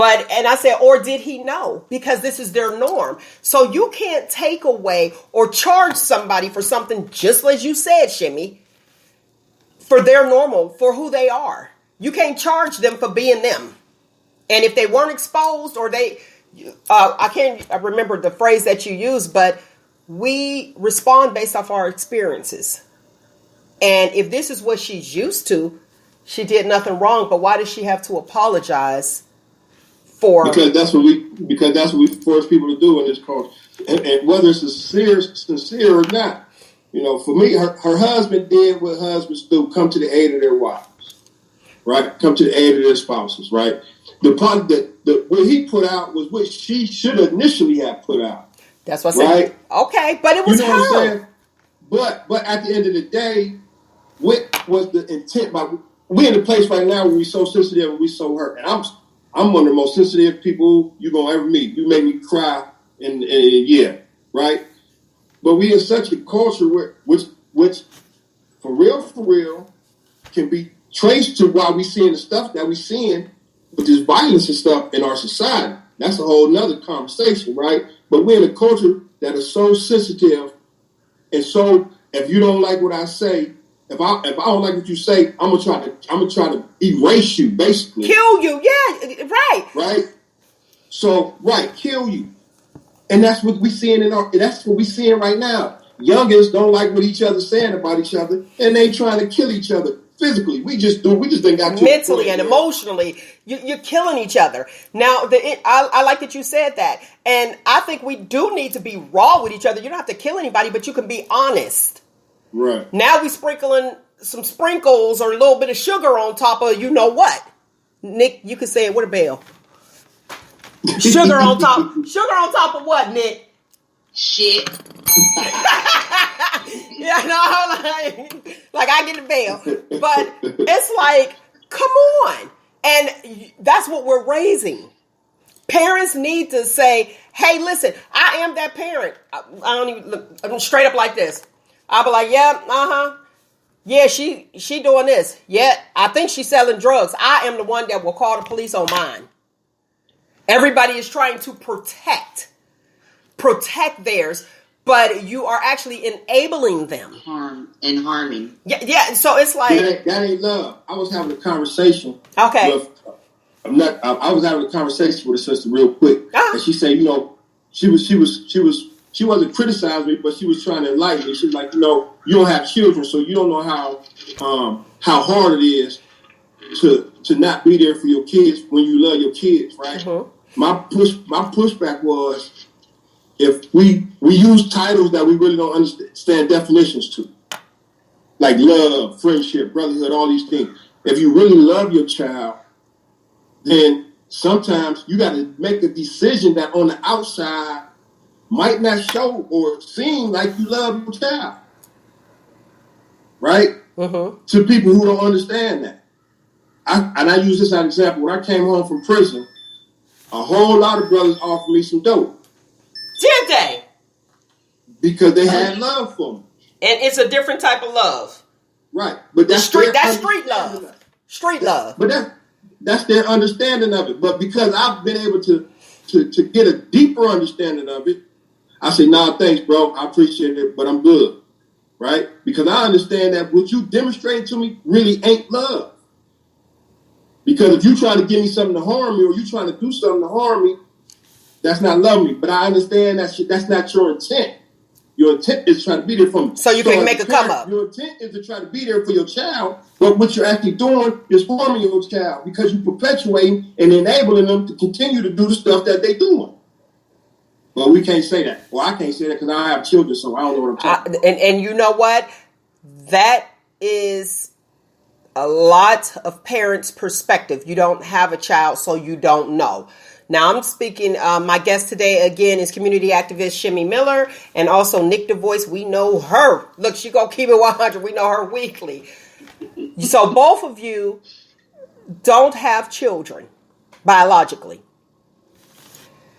And I said, or did he know? Because this is their norm. So you can't take away or charge somebody for something, just as you said, Shimmie, for their normal, for who they are. You can't charge them for being them. And if they weren't exposed or I can't remember the phrase that you used, but we respond based off our experiences. And if this is what she's used to, she did nothing wrong. But why does she have to apologize? Because that's what we force people to do in this culture, and whether it's sincere or not. For me, her husband did what husbands do: come to the aid of their wives, right? Come to the aid of their spouses, right? The part that what he put out was what she should initially have put out. That's what I said. Right? Okay, but it was her. What I'm saying? But at the end of the day, what was the intent? We're in a place right now where we're so sensitive and we're so hurt, and I'm one of the most sensitive people you're going to ever meet. You make me cry in a year, right? But we in such a culture which for real, can be traced to why we seeing the stuff that we seeing with this violence and stuff in our society. That's a whole nother conversation, right? But we're in a culture that is so sensitive, and so if you don't like what I say, if I don't like what you say, I'm gonna try to erase you, basically. Kill you, yeah, right. Right? So, kill you. And that's what we seeing that's what we seeing right now. Youngins don't like what each other's saying about each other, and they trying to kill each other physically. We just didn't got to mentally and emotionally. You're killing each other. Now, I like that you said that. And I think we do need to be raw with each other. You don't have to kill anybody, but you can be honest. Right. Now we sprinkling some sprinkles or a little bit of sugar on top of you know what. Nick, you can say it with a bell. Sugar on top. Sugar on top of what, Nick? Shit. Yeah, no, like I get the bell. But it's like, come on. And that's what we're raising. Parents need to say, hey, listen, I am that parent. I'm straight up like this. I'll be like, yeah, yeah, she doing this. Yeah, I think she's selling drugs. I am the one that will call the police on mine. Everybody is trying to protect theirs, but you are actually enabling them. Harming. Yeah. So it's like that ain't love. I was having a conversation. Okay. I was having a conversation with a sister real quick, and she said, she wasn't criticizing me, but she was trying to enlighten me. She was like, you don't have children, so you don't know how hard it is to not be there for your kids when you love your kids, right? Mm-hmm. My pushback was, if we use titles that we really don't understand definitions to, like love, friendship, brotherhood, all these things. If you really love your child, then sometimes you got to make a decision that on the outside might not show or seem like you love your child, right? Mm-hmm. To people who don't understand that. I use this as an example. When I came home from prison, a whole lot of brothers offered me some dope. Did they? Because they had love for me. And it's a different type of love. Right. But that's street love. Street love. But that's their understanding of it. But because I've been able to get a deeper understanding of it, I say, nah, thanks, bro. I appreciate it, but I'm good. Right? Because I understand that what you demonstrate to me really ain't love. Because if you trying to give me something to harm me, or you trying to do something to harm me, that's not loving me. But I understand that's not your intent. Your intent is trying to be there for me. So you can make a come up. Your intent is to try to be there for your child, but what you're actually doing is harming your child because you're perpetuating and enabling them to continue to do the stuff that they're doing. Well, we can't say that. Well, I can't say that because I have children, so I don't know what I'm talking about. And you know what? That is a lot of parents' perspective. You don't have a child, so you don't know. Now, I'm speaking, my guest today, again, is community activist Shimmie Miller, and also Nick the Voice. We know her. Look, she gonna keep it 100. We know her weekly. So both of you don't have children biologically.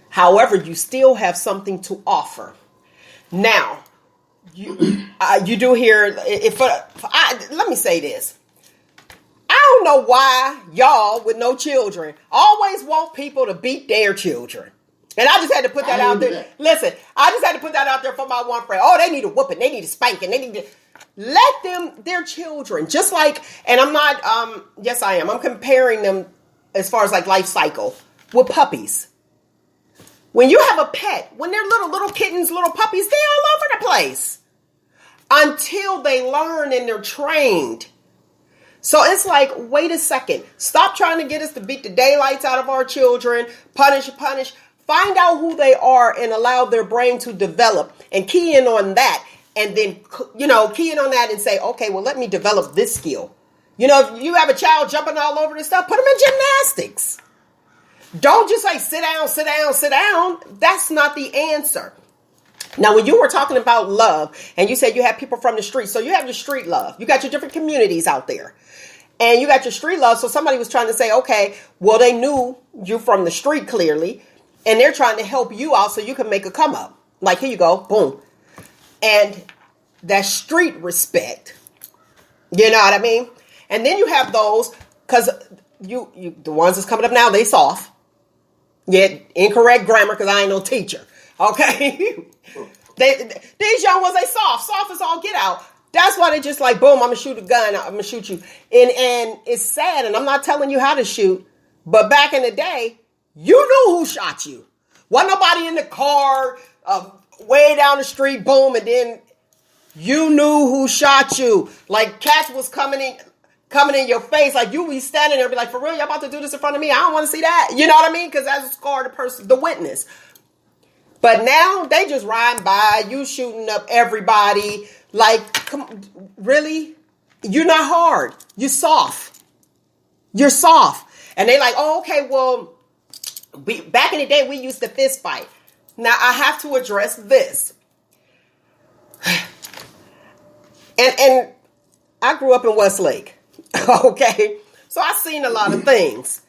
However, you still have something to offer. Now, you do hear, let me say this. I don't know why y'all with no children always want people to beat their children. And I just had to put that out there. Listen, I just had to put that out there for my one friend. Oh, they need a whooping. They need a spanking. They need to let them, their children, just like, and I'm not, yes, I am. I'm comparing them as far as like life cycle with puppies. When you have a pet, when they're little kittens, little puppies, they're all over the place until they learn and they're trained. So it's like, wait a second. Stop trying to get us to beat the daylights out of our children. Punish. Find out who they are and allow their brain to develop and key in on that. And then, key in on that and say, okay, well, let me develop this skill. If you have a child jumping all over this stuff, put them in gymnastics. Don't just say, sit down. That's not the answer. Now, when you were talking about love and you said you have people from the street, so you have your street love. You got your different communities out there and you got your street love. So somebody was trying to say, okay, well, they knew you from the street clearly and they're trying to help you out so you can make a come up. Like, here you go. Boom. And that street respect, you know what I mean? And then you have those, because you the ones that's coming up now, they soft. Yeah, incorrect grammar because I ain't no teacher. Okay? These young ones, they soft as all get out. That's why they just like, boom, I'm gonna shoot a gun, I'm gonna shoot you. And it's sad, and I'm not telling you how to shoot, but back in the day, you knew who shot you. Wasn't nobody in the car, way down the street, boom, and then you knew who shot you. Like cats was coming coming in your face. Like, you be standing there and be like, for real, y'all about to do this in front of me? I don't want to see that. You know what I mean? Because that's scar the person, the witness. But now they just riding by, you shooting up everybody. Like, come, really? You're not hard. You're soft. You're soft. And they like, oh, okay, well, back in the day, we used to fist fight. Now, I have to address this. And I grew up in Westlake. Okay? So I've seen a lot of things.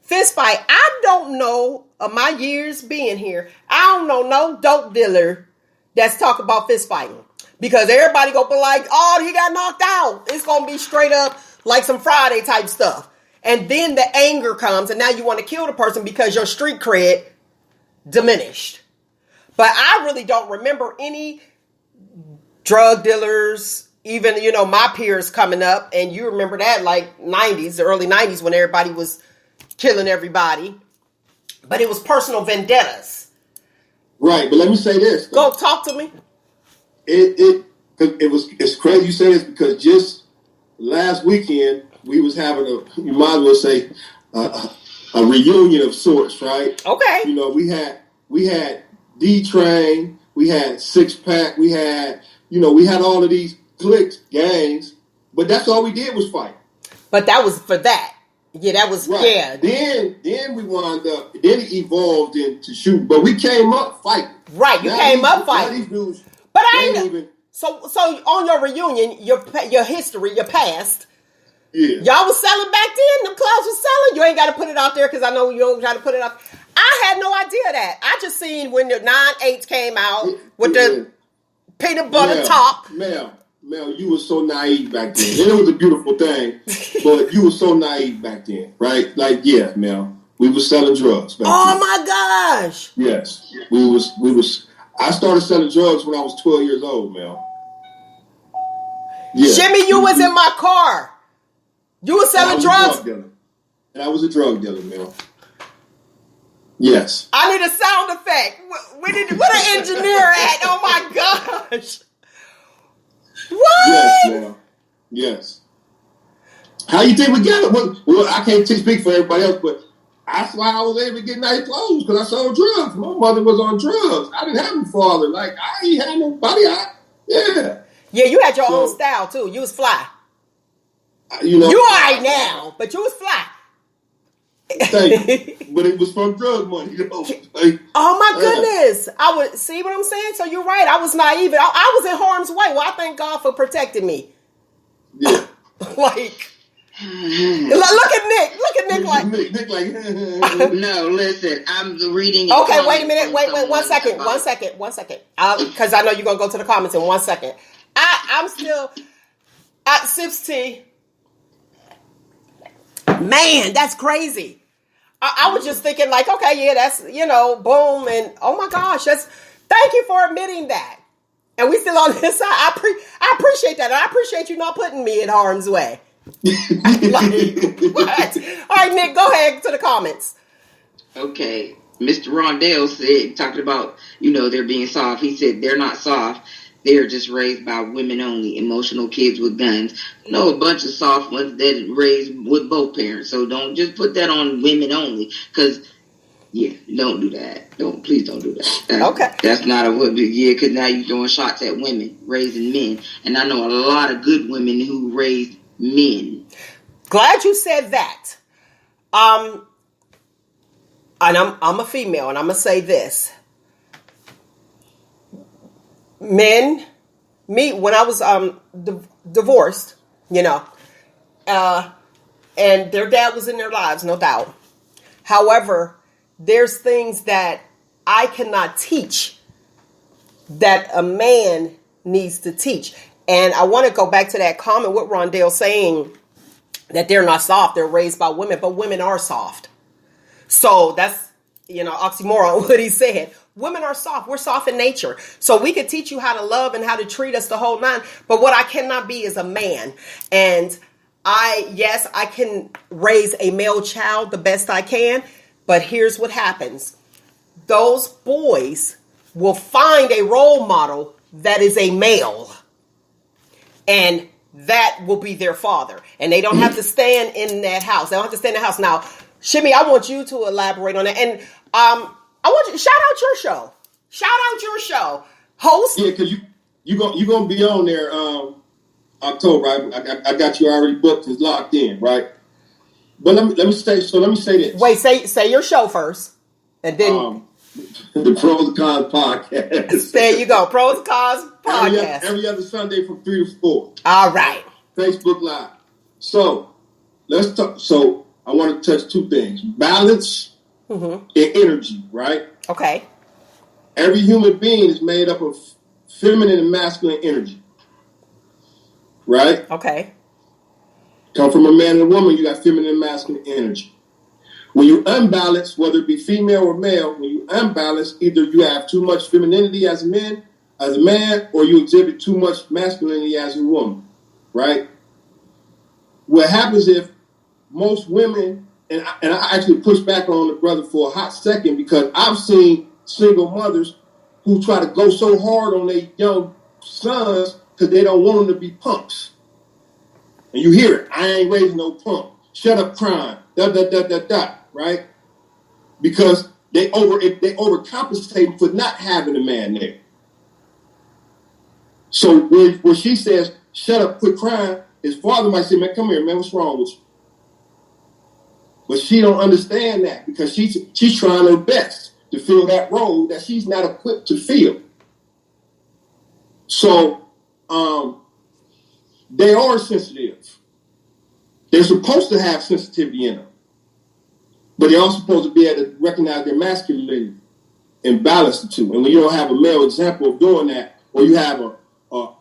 Fist fight. I don't know, of my years being here, I don't know no dope dealer that's talking about fist fighting. Because everybody gonna be like, oh, he got knocked out. It's gonna be straight up like some Friday type stuff. And then the anger comes, and now you want to kill the person because your street cred diminished. But I really don't remember any drug dealers, even, you know, my peers coming up. And you remember that like 90s, the early 90s, when everybody was killing everybody. But it was personal vendettas. Right, but let me say this. Go talk to me. It's crazy you say this, because just last weekend we was having you might as well say a reunion of sorts, right? Okay. You know, we had D-Train, we had Six Pack, we had all of these cliques, gangs, but that's all we did was fight. But that was for that. Yeah, that was, right. Yeah. Then we wound up, then it evolved into shooting, but we came up fighting. Right, you came up fighting. These dudes, but I ain't even... So on your reunion, your history, your past, yeah. Y'all was selling back then? The clubs was selling? You ain't got to put it out there because I know you don't try to put it out. I had no idea that. I just seen when the 9/8 came out with the peanut butter top. Mel, you were so naive back then. And it was a beautiful thing, but you were so naive back then, right? Like, yeah, Mel, we was selling drugs back then. My gosh. Yes, we was. I started selling drugs when I was 12 years old, Mel. Yeah. Shimmy, you was in my car. You were selling drugs. And I was a drug dealer, Mel. Yes. I need a sound effect. What an engineer at? Oh my gosh. What? Yes, Mel. Yes. How you think we got it? Well, I can't speak for everybody else, but that's why I was able to get nice clothes, because I sold drugs. My mother was on drugs. I didn't have a father. Like, I ain't had nobody. Yeah, you had your own style, too. You was fly. You know. You all right now, but you was fly. Thank you. But it was from drug money, you know. Like, oh, my goodness. I would see what I'm saying? So you're right. I was naive. I was in harm's way. Well, I thank God for protecting me. Yeah. Like... Look at Nick like... Nick like... No, listen, I'm reading... Okay, wait a minute. Wait, one second. Because I know you're going to go to the comments in 1 second. I'm still... Sips T. Man, that's crazy. I was just thinking like, okay, yeah, that's, boom. And oh my gosh, thank you for admitting that. And we still on this side. I appreciate that. And I appreciate you not putting me in harm's way. Like, what? All right, Nick, go ahead to the comments. Okay. Mr. Rondell said, talking about, they're being soft. He said, they're not soft. They're just raised by women only, emotional kids with guns. A bunch of soft ones that raised with both parents. So don't just put that on women only. Because, don't do that. Please don't do that. Okay. That's not because now you're throwing shots at women, raising men. And I know a lot of good women who raised men. Glad you said that. And I'm a female, and I'm gonna say this: men, when I was divorced, and their dad was in their lives, no doubt. However, there's things that I cannot teach that a man needs to teach. And I want to go back to that comment with Rondell saying that they're not soft, they're raised by women, but women are soft. So that's, oxymoron, what he said. Women are soft. We're soft in nature. So we could teach you how to love and how to treat us the whole nine. But what I cannot be is a man. And I can raise a male child the best I can. But here's what happens. Those boys will find a role model that is a male. And that will be their father. And they don't have to stand in that house. They don't have to stay in the house. Now, Shimmie, I want you to elaborate on that. And I want you to shout out your show. Shout out your show. Host. Yeah, because you're going to be on there October. I got you already booked and locked in, right? But let me say this. Wait, say your show first. And then the Pros and Cons podcast. There you go. Pros and Cons podcast. Every other Sunday from 3 to 4. All right. Facebook Live. So let's talk. So I want to touch two things: balance and energy. Right. Okay. Every human being is made up of feminine and masculine energy. Right. Okay. Come from a man and a woman, you got feminine and masculine energy. When you unbalance, whether it be female or male, when you unbalance, either you have too much femininity as a man, or you exhibit too much masculinity as a woman, right? What happens if most women, and I actually push back on the brother for a hot second because I've seen single mothers who try to go so hard on their young sons because they don't want them to be punks. And you hear it, I ain't raising no punk. Shut up crying, right? Because they overcompensate for not having a man there. So when she says, shut up, quit crying, his father might say, man, come here, man, what's wrong with you? But she don't understand that because she's trying her best to fill that role that she's not equipped to fill. So they are sensitive. They're supposed to have sensitivity in them. But they're also supposed to be able to recognize their masculinity and balance the two. And when you don't have a male example of doing that, or you have a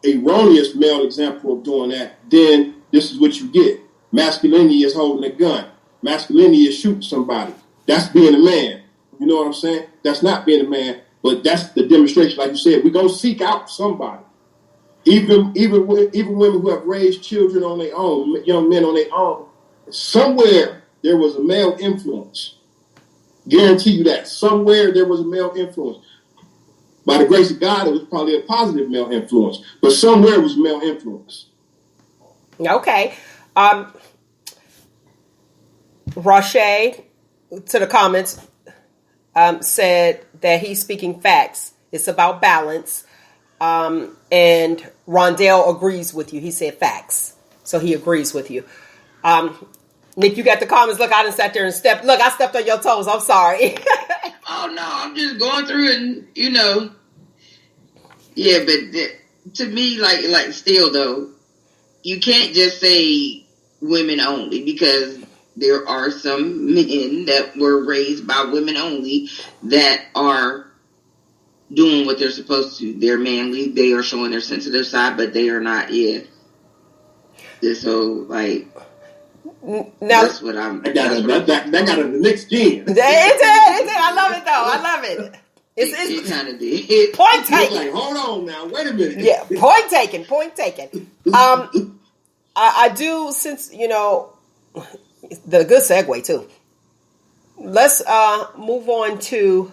erroneous male example of doing that, then this is what you get. Masculinity is holding a gun. Masculinity is shooting somebody. That's being a man. You know what I'm saying? That's not being a man, but that's the demonstration. Like you said, we're going to seek out somebody. Even women who have raised children on their own, young men on their own, somewhere there was a male influence. Guarantee you that. Somewhere there was a male influence. By the grace of God, it was probably a positive male influence. But somewhere it was male influence. Okay. Roche, to the comments, said that he's speaking facts. It's about balance. And Rondell agrees with you. He said facts. So he agrees with you. Nick, you got the comments. Look, I done sat there and I stepped on your toes. I'm sorry. Oh, no, I'm just going through it and, yeah, but to me, like still, though, you can't just say women only because there are some men that were raised by women only that are doing what they're supposed to. They're manly. They are showing their sensitive side, but they are not yet. So, now, that's what I'm... That got the next gen. It did. I love it, though. I love it. It kind of did. Point taken. Like, hold on now. Wait a minute. Yeah, point taken. I do, since, the good segue, too. Let's move on to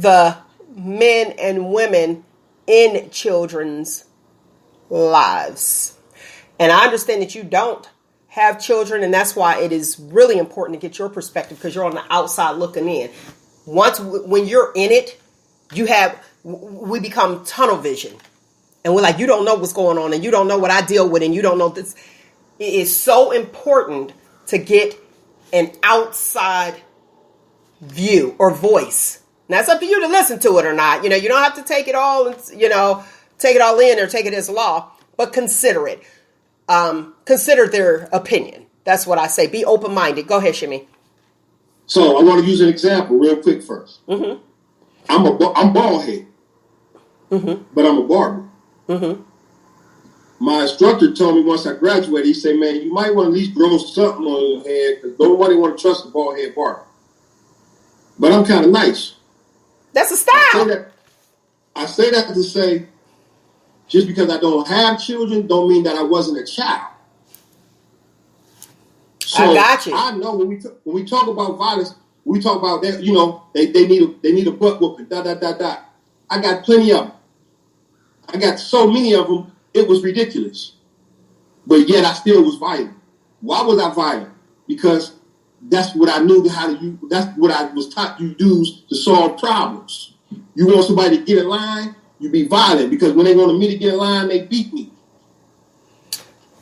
the men and women in children's lives. And I understand that you don't have children, and that's why it is really important to get your perspective because you're on the outside looking in. When you're in it, we become tunnel vision. And we're like, you don't know what's going on, and you don't know what I deal with, and you don't know this. It is so important to get an outside view or voice. Now, it's up to you to listen to it or not. You don't have to take it all, take it all in or take it as law, but consider it. Consider their opinion. That's what I say. Be open-minded. Go ahead, Shimmie. So I want to use an example real quick first. Mm-hmm. I'm bald head, but I'm a barber. Mm-hmm. My instructor told me once I graduated, he said, man, you might want to at least grow something on your head because nobody want to trust a bald head barber. But I'm kind of nice. That's a style. I say that to say, just because I don't have children, don't mean that I wasn't a child. So I got you. I know when we talk about violence, we talk about that. They need a butt whooping. I got plenty of them. I got so many of them it was ridiculous. But yet I still was violent. Why was I violent? Because that's what I knew how to use. That's what I was taught you use to solve problems. You want somebody to get in line, you be violent, because when they wanted me to get in line, they beat me.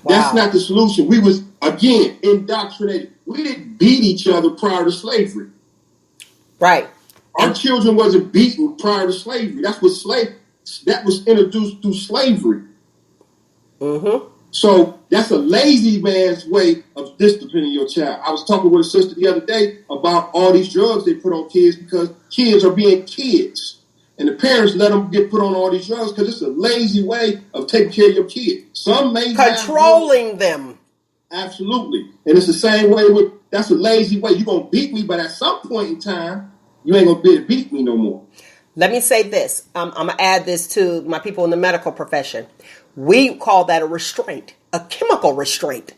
Wow. That's not the solution. We was, again, indoctrinated. We didn't beat each other prior to slavery. Right. Our children wasn't beaten prior to slavery. That was introduced through slavery. Mm-hmm. So that's a lazy man's way of disciplining your child. I was talking with a sister the other day about all these drugs they put on kids because kids are being kids. And the parents let them get put on all these drugs because it's a lazy way of taking care of your kid. Some may controlling them. Absolutely. And it's the same way that's a lazy way. You're going to beat me, but at some point in time, you ain't going to be able to beat me no more. Let me say this. I'm going to add this to my people in the medical profession. We call that a restraint, a chemical restraint.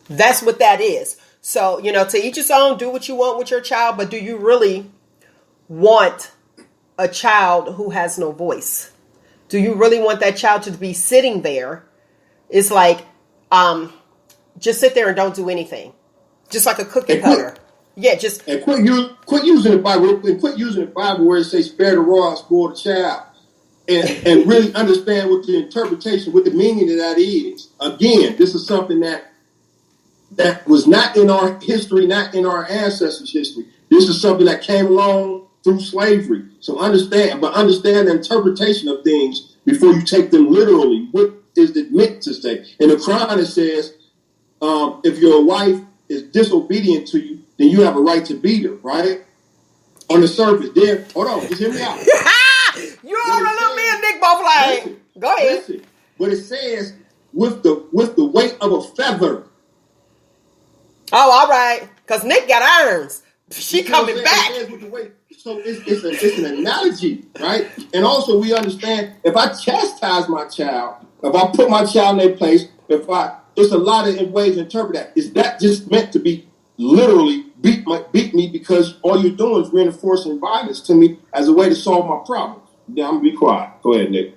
That's what that is. So, to each his own, do what you want with your child, but do you really want a child who has no voice? Do you really want that child to be sitting there? It's like, just sit there and don't do anything. Just like a cookie cutter. Yeah, just... And quit using the Bible. And quit using the Bible where it says, spare the rod, spoil the child. And really understand what the interpretation, what the meaning of that is. Again, this is something that was not in our history, not in our ancestors' history. This is something that came along through slavery. So understand the interpretation of things before you take them literally. What is it meant to say? In the Quran it says, if your wife is disobedient to you, then you have a right to beat her, right? On the surface. There, hold on, just hear me out. You overlook me and Nick both like. Go ahead. Listen, but it says with the weight of a feather. Oh, all right. Because Nick got irons. She coming back. So it's an analogy, right? And also we understand if I chastise my child, if I put my child in their place, there's a lot of ways to interpret that. Is that just meant to be literally beat me because all you're doing is reinforcing violence to me as a way to solve my problem? Yeah, I'm going to be quiet. Go ahead, Nick.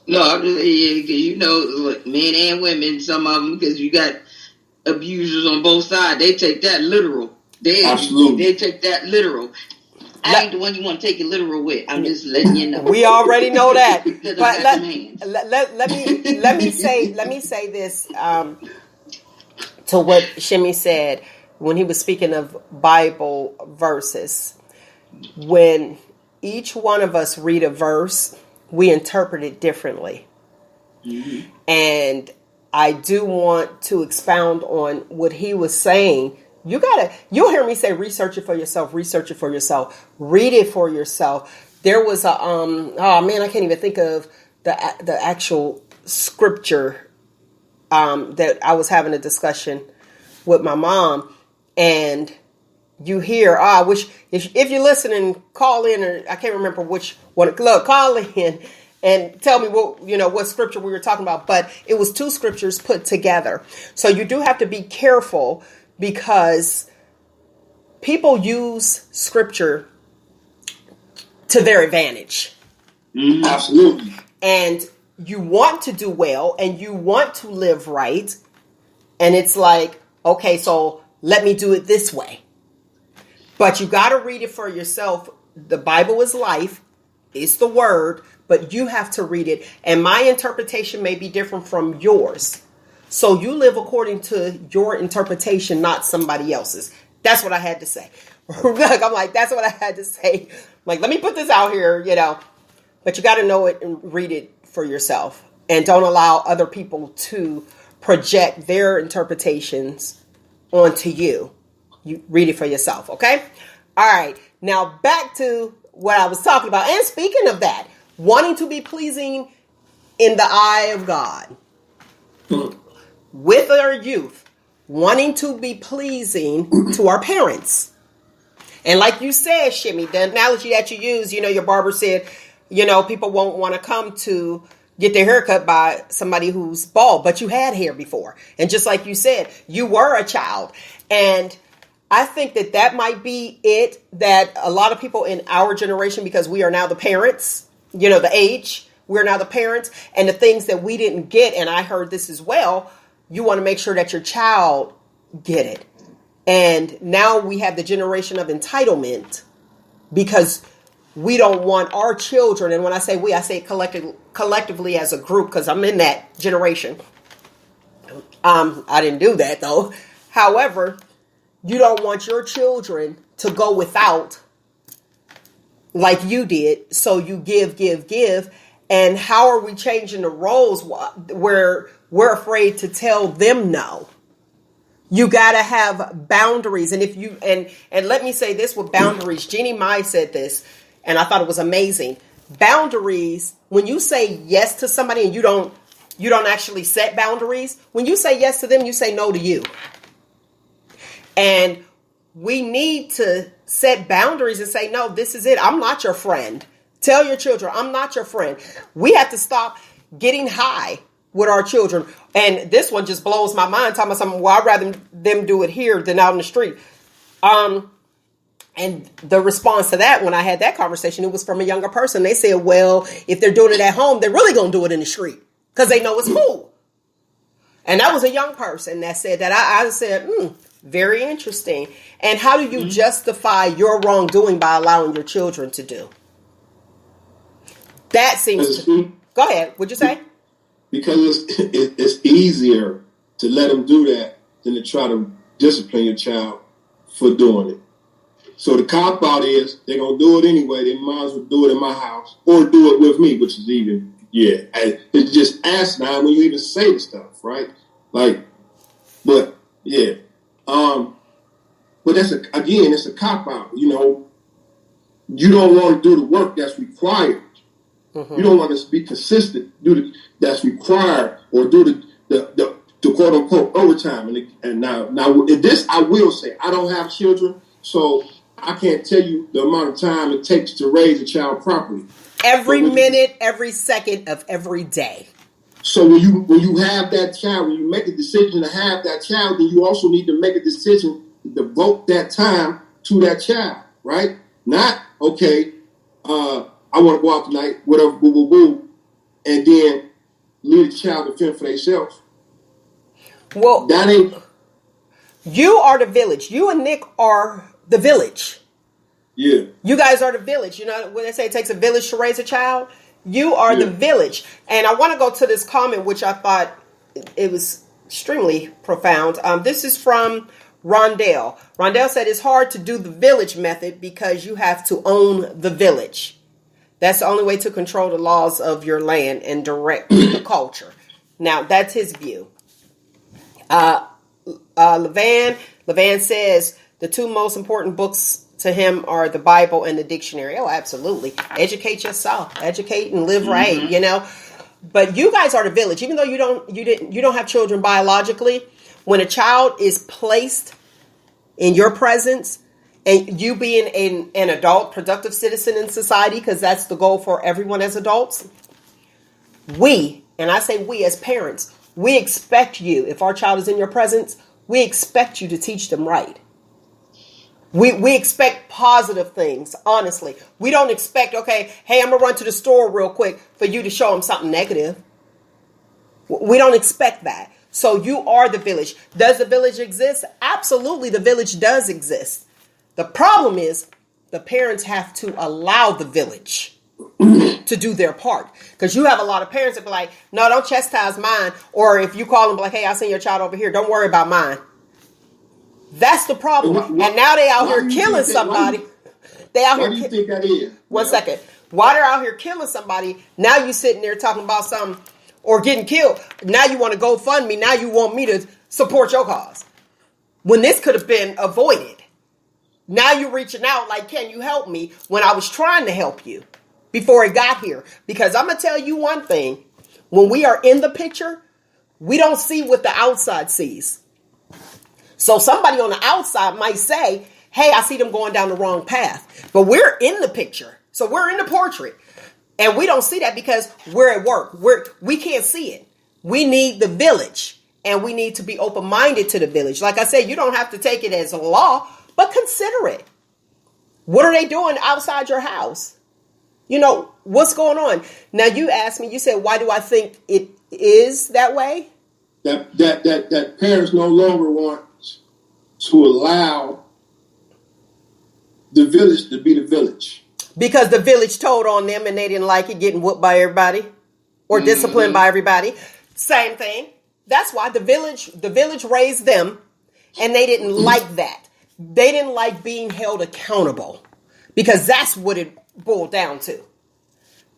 No, men and women, some of them, because you got abusers on both sides, they take that literal. Absolutely. They take that literal. I ain't the one you want to take it literal with. I'm just letting you know. We already know that. But let me say this to what Shimmie said when he was speaking of Bible verses. When each one of us read a verse, we interpret it differently. Mm-hmm. And I do want to expound on what he was saying. You'll hear me say, research it for yourself, read it for yourself. There was I can't even think of the actual scripture that I was having a discussion with my mom, and you hear, I wish if you're listening, call in, or I can't remember which one. Look, call in and tell me what scripture we were talking about. But it was two scriptures put together. So you do have to be careful because people use scripture to their advantage. Mm-hmm. Absolutely. And you want to do well and you want to live right. And it's like, okay, so let me do it this way. But you got to read it for yourself. The Bible is life. It's the word, but you have to read it. And my interpretation may be different from yours. So you live according to your interpretation, not somebody else's. That's what I had to say. I'm like, that's what I had to say. Like, let me put this out here, But you got to know it and read it for yourself. And don't allow other people to project their interpretations onto you. You read it for yourself, okay? All right. Now back to what I was talking about. And speaking of that, wanting to be pleasing in the eye of God. With our youth, wanting to be pleasing to our parents. And like you said, Shimmie, the analogy that you use, your barber said, people won't want to come to get their hair cut by somebody who's bald, but you had hair before. And just like you said, you were a child. And I think that might be it, that a lot of people in our generation, because we are now the parents, the age, we're now the parents, and the things that we didn't get, and I heard this as well, you want to make sure that your child get it. And now we have the generation of entitlement because we don't want our children, and when I say we, I say collectively as a group, because I'm in that generation. I didn't do that though. However, you don't want your children to go without like you did. So you give. And how are we changing the roles where we're afraid to tell them no? You got to have boundaries. And if you, and let me say this with boundaries, Jeannie Mai said this, and I thought it was amazing. Boundaries, when you say yes to somebody and you don't actually set boundaries, when you say yes to them, you say no to you. And we need to set boundaries and say, no, this is it. I'm not your friend. Tell your children, I'm not your friend. We have to stop getting high with our children. And this one just blows my mind, talking about something, well, I'd rather them do it here than out in the street. And the response to that, when I had that conversation, it was from a younger person. They said, well, if they're doing it at home, they're really going to do it in the street because they know it's cool. And that was a young person that said that. I said, very interesting. And how do you justify your wrongdoing by allowing your children to do? That seems to... Go ahead. What'd you say? Because it's easier to let them do that than to try to discipline your child for doing it. So the cop out is they're going to do it anyway. They might as well do it in my house or do it with me, which is even, it's just asinine when you even say the stuff, right? Like, but yeah. But it's a cop out, you know. You don't want to do the work that's required. Mm-hmm. You don't want to be consistent, that's required, or do the quote unquote overtime. And now in this, I will say, I don't have children, so I can't tell you the amount of time it takes to raise a child properly. Every minute, every second of every day. So when you have that child, when you make a decision to have that child, then you also need to make a decision to devote that time to that child, right? Not, okay, I want to go out tonight, whatever, boo, boo, boo, and then leave the child to fend for themselves. Well, that ain't... You are the village. You and Nick are the village. Yeah. You guys are the village. You know, when they say it takes a village to raise a child, you are the village. And I want to go to this comment, which I thought it was extremely profound. This is from Rondell. Rondell said it's hard to do the village method because you have to own the village. That's the only way to control the laws of your land and direct the culture. Now, that's his view. Levan says the two most important books to him are the Bible and the dictionary. Oh, absolutely. Educate yourself. Educate and live right, you know. But you guys are the village. Even though you don't have children biologically, when a child is placed in your presence and you being an adult, productive citizen in society, because that's the goal for everyone as adults, and I say we as parents, we expect you, if our child is in your presence, we expect you to teach them right. We expect positive things, honestly. We don't expect, okay, hey, I'm going to run to the store real quick for you to show them something negative. We don't expect that. So you are the village. Does the village exist? Absolutely, the village does exist. The problem is the parents have to allow the village to do their part. Because you have a lot of parents that be like, no, don't chastise mine. Or if you call them like, hey, I'll send your child over here. Don't worry about mine. That's the problem. And now they out here killing somebody. Why do you think that is? One second. While they're out here killing somebody, now you sitting there talking about something or getting killed. Now you want to go fund me. Now you want me to support your cause. When this could have been avoided. Now you're reaching out like, can you help me? When I was trying to help you before it got here. Because I'm going to tell you one thing. When we are in the picture, we don't see what the outside sees. So somebody on the outside might say, hey, I see them going down the wrong path. But we're in the picture. So we're in the portrait. And we don't see that because we're at work. We can't see it. We need the village. And we need to be open-minded to the village. Like I said, you don't have to take it as a law, but consider it. What are they doing outside your house? You know, what's going on? Now, you asked me, you said, why do I think it is that way? That parents no longer want to allow the village to be the village. Because the village told on them and they didn't like it, getting whooped by everybody or disciplined by everybody. Same thing. That's why the village raised them, and they didn't like that. They didn't like being held accountable, because that's what it boiled down to.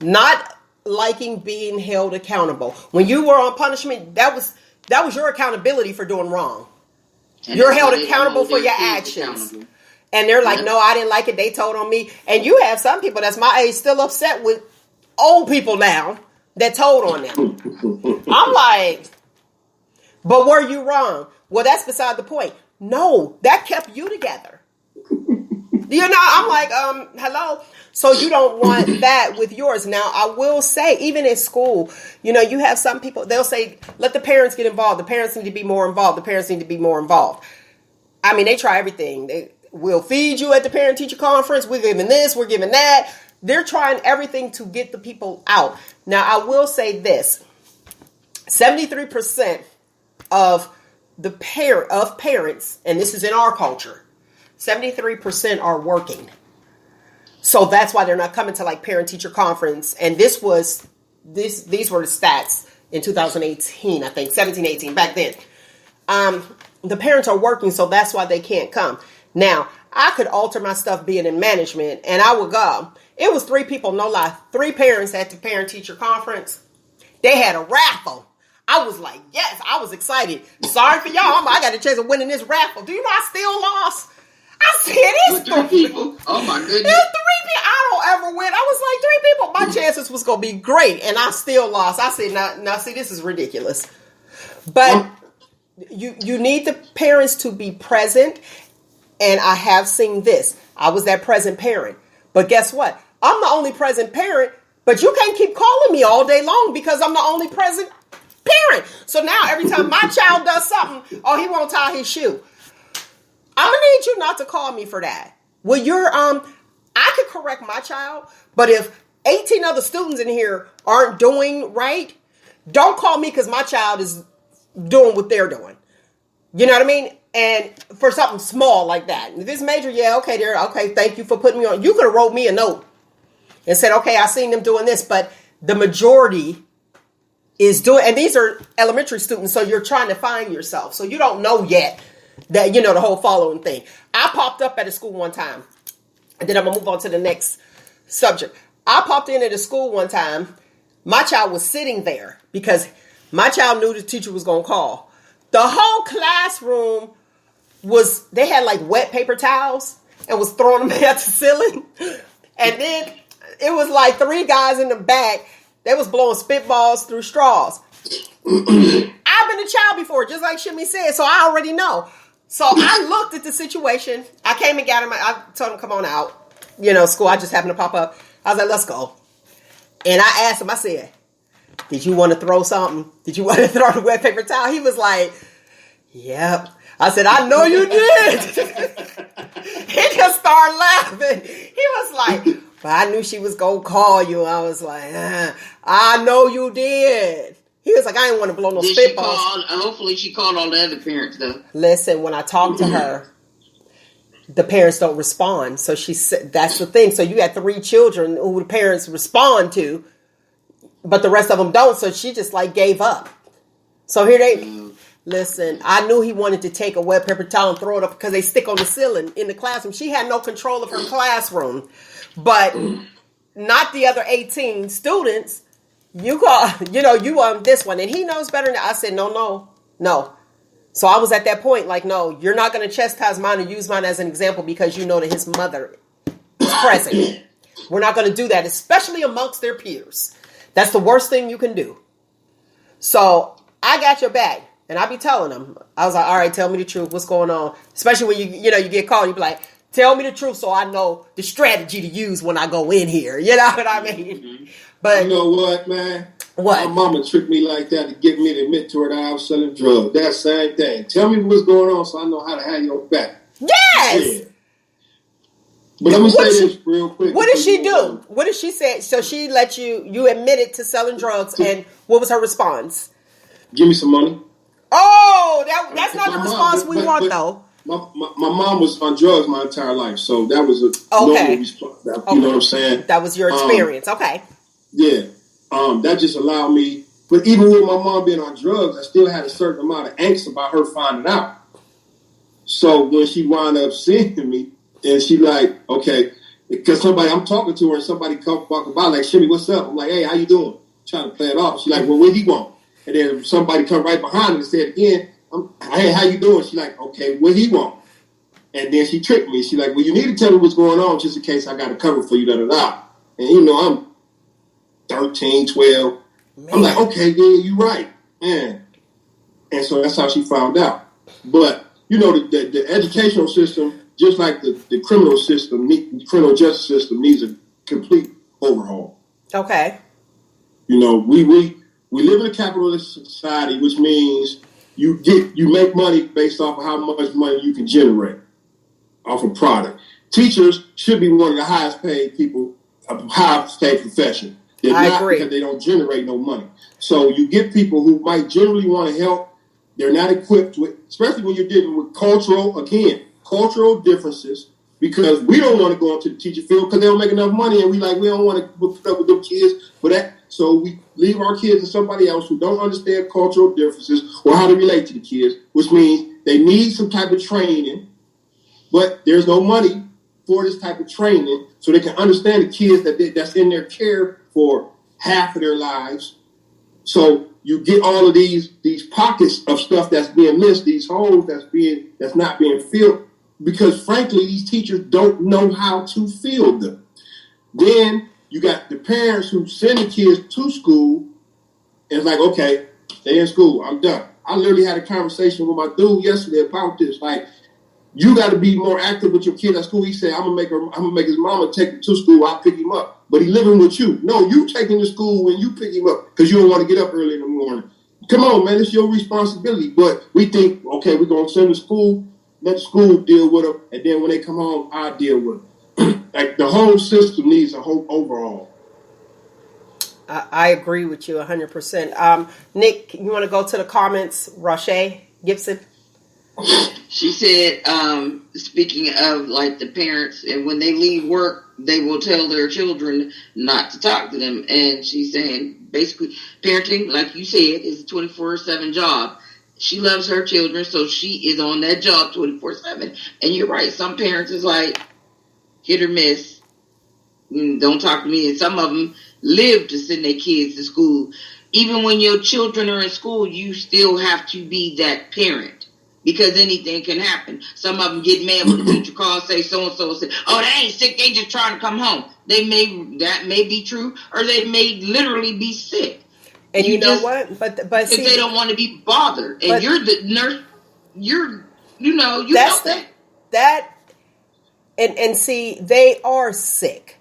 Not liking being held accountable. When you were on punishment, that was your accountability for doing wrong. And you're held accountable for your actions. And they're like, no, I didn't like it. They told on me. And you have some people that's my age still upset with old people now that told on them. I'm like, but were you wrong? Well, that's beside the point. No, that kept you together. I'm like, hello. So you don't want that with yours. Now, I will say, even in school, you have some people, they'll say, let the parents get involved. The parents need to be more involved. The parents need to be more involved. I mean, they try everything. We'll feed you at the parent-teacher conference. We're giving this. We're giving that. They're trying everything to get the people out. Now, I will say this. 73% of parents, and this is in our culture, 73% are working. So that's why they're not coming to like parent-teacher conference. And these were the stats in 2018, I think, 17, 18, back then. The parents are working, so that's why they can't come. Now, I could alter my stuff being in management, and I would go. It was 3 people, no lie, 3 parents at the parent-teacher conference. They had a raffle. I was like, yes, I was excited. Sorry for y'all, I got a chance of winning this raffle. Do you know I still lost? I said, it's 3 people. Oh, my goodness. It's 3 people. I don't ever win. I was like, 3 people. My chances was going to be great, and I still lost. I said, now, see, this is ridiculous. But you need the parents to be present. And I have seen this. I was that present parent. But guess what? I'm the only present parent, but you can't keep calling me all day long because I'm the only present parent. So now every time my child does something, he won't tie his shoe. I'm going to need you not to call me for that. Well, I could correct my child, but if 18 other students in here aren't doing right, don't call me because my child is doing what they're doing. You know what I mean? And for something small like that. If it's major, okay, thank you for putting me on. You could have wrote me a note and said, okay, I seen them doing this, but the majority is doing, and these are elementary students, so you're trying to find yourself. So you don't know yet that, the whole following thing. I popped up at a school one time, and then I'm going to move on to the next subject. I popped in at a school one time. My child was sitting there because my child knew the teacher was going to call. The whole classroom they had like wet paper towels and was throwing them at the ceiling. And then it was like 3 guys in the back. They was blowing spitballs through straws. I've been a child before, just like Shimmie said, so I already know. So I looked at the situation. I came and got him. I told him, come on out. School, I just happened to pop up. I was like, let's go. And I asked him, I said, did you want to throw something? Did you want to throw the wet paper towel? He was like, yep. I said, I know you did. He just started laughing. He was like, but I knew she was going to call you. I was like, I know you did. He was like, I didn't want to blow no spitballs. Hopefully she called all the other parents, though. Listen, when I talked to her, the parents don't respond. So she said, that's the thing. So you got 3 children who the parents respond to, but the rest of them don't. So she just like gave up. So here listen, I knew he wanted to take a wet paper towel and throw it up because they stick on the ceiling in the classroom. She had no control of her classroom, but not the other 18 students. You on this one, and he knows better than I said, no. So I was at that point like, no, you're not going to chastise mine and use mine as an example because you know that his mother is present. We're not going to do that, especially amongst their peers. That's the worst thing you can do. So I got your back. And I be telling them, I was like, all right, tell me the truth. What's going on? Especially when you get called, you be like, tell me the truth so I know the strategy to use when I go in here. You know what I mean? Mm-hmm. But you know what, man? What? My mama tricked me like that to get me to admit to her that I was selling drugs. That same thing. Tell me what's going on so I know how to have your back. Yes! But let me say this real quick. What did she do? What did she say? So she let you admitted to selling drugs, and what was her response? Give me some money. Oh, that's not the response we want, though. My mom was on drugs my entire life, so that was a normal response. You know what I'm saying? That was your experience. Okay. Yeah. That just allowed me. But even with my mom being on drugs, I still had a certain amount of angst about her finding out. So when she wound up seeing me, and she like, okay, because I'm talking to her, and somebody come walking by like, Shimmie, what's up? I'm like, hey, how you doing? Trying to play it off. She's like, well, what he want? And then somebody come right behind me and say it again. Hey, how you doing? She's like, okay, what he want? And then she tricked me. She's like, well, you need to tell me what's going on just in case I got a cover for you, da-da-da. And, I'm 13, 12. Man. I'm like, okay, yeah, you're right. Man. And so that's how she found out. But, the educational system, just like the criminal system, the criminal justice system needs a complete overhaul. Okay. We live in a capitalist society, which means you make money based off of how much money you can generate off a product. Teachers should be one of the highest paid people, highest paid profession. They're not agree. Because they don't generate no money. So you get people who might generally want to help. They're not equipped with, especially when you're dealing with cultural differences, because we don't want to go into the teacher field because they don't make enough money, and we don't want to put up with them kids for that. So we leave our kids to somebody else who don't understand cultural differences or how to relate to the kids, which means they need some type of training, but there's no money for this type of training so they can understand the kids that's in their care for half of their lives. So you get all of these pockets of stuff that's being missed, these holes that's not being filled, because frankly, these teachers don't know how to fill them. Then you got the parents who send the kids to school, and it's like, okay, they in school, I'm done. I literally had a conversation with my dude yesterday about this. Like, you got to be more active with your kid at school. He said, I'm gonna make his mama take him to school. I'll pick him up. But he living with you. No, you take him to school when you pick him up because you don't want to get up early in the morning. Come on, man, it's your responsibility. But we think, okay, we're gonna send him to school. Let the school deal with them, and then when they come home, I'll deal with them. Like, the whole system needs a whole overhaul. I agree with you 100%. Nick, you want to go to the comments? Roche Gibson. She said, speaking of like the parents, and when they leave work, they will tell their children not to talk to them. And she's saying, basically, parenting, like you said, is a 24/7 job. She loves her children, so she is on that job 24/7. And you're right. Some parents is like hit or miss. Don't talk to me. And some of them live to send their kids to school. Even when your children are in school, you still have to be that parent. Because anything can happen. Some of them get mad when the teacher calls, say so-and-so, say, oh, they ain't sick, they just trying to come home. That may be true, or they may literally be sick. And you know what? But see, they don't want to be bothered. And you're the nurse, you know that. And see, they are sick.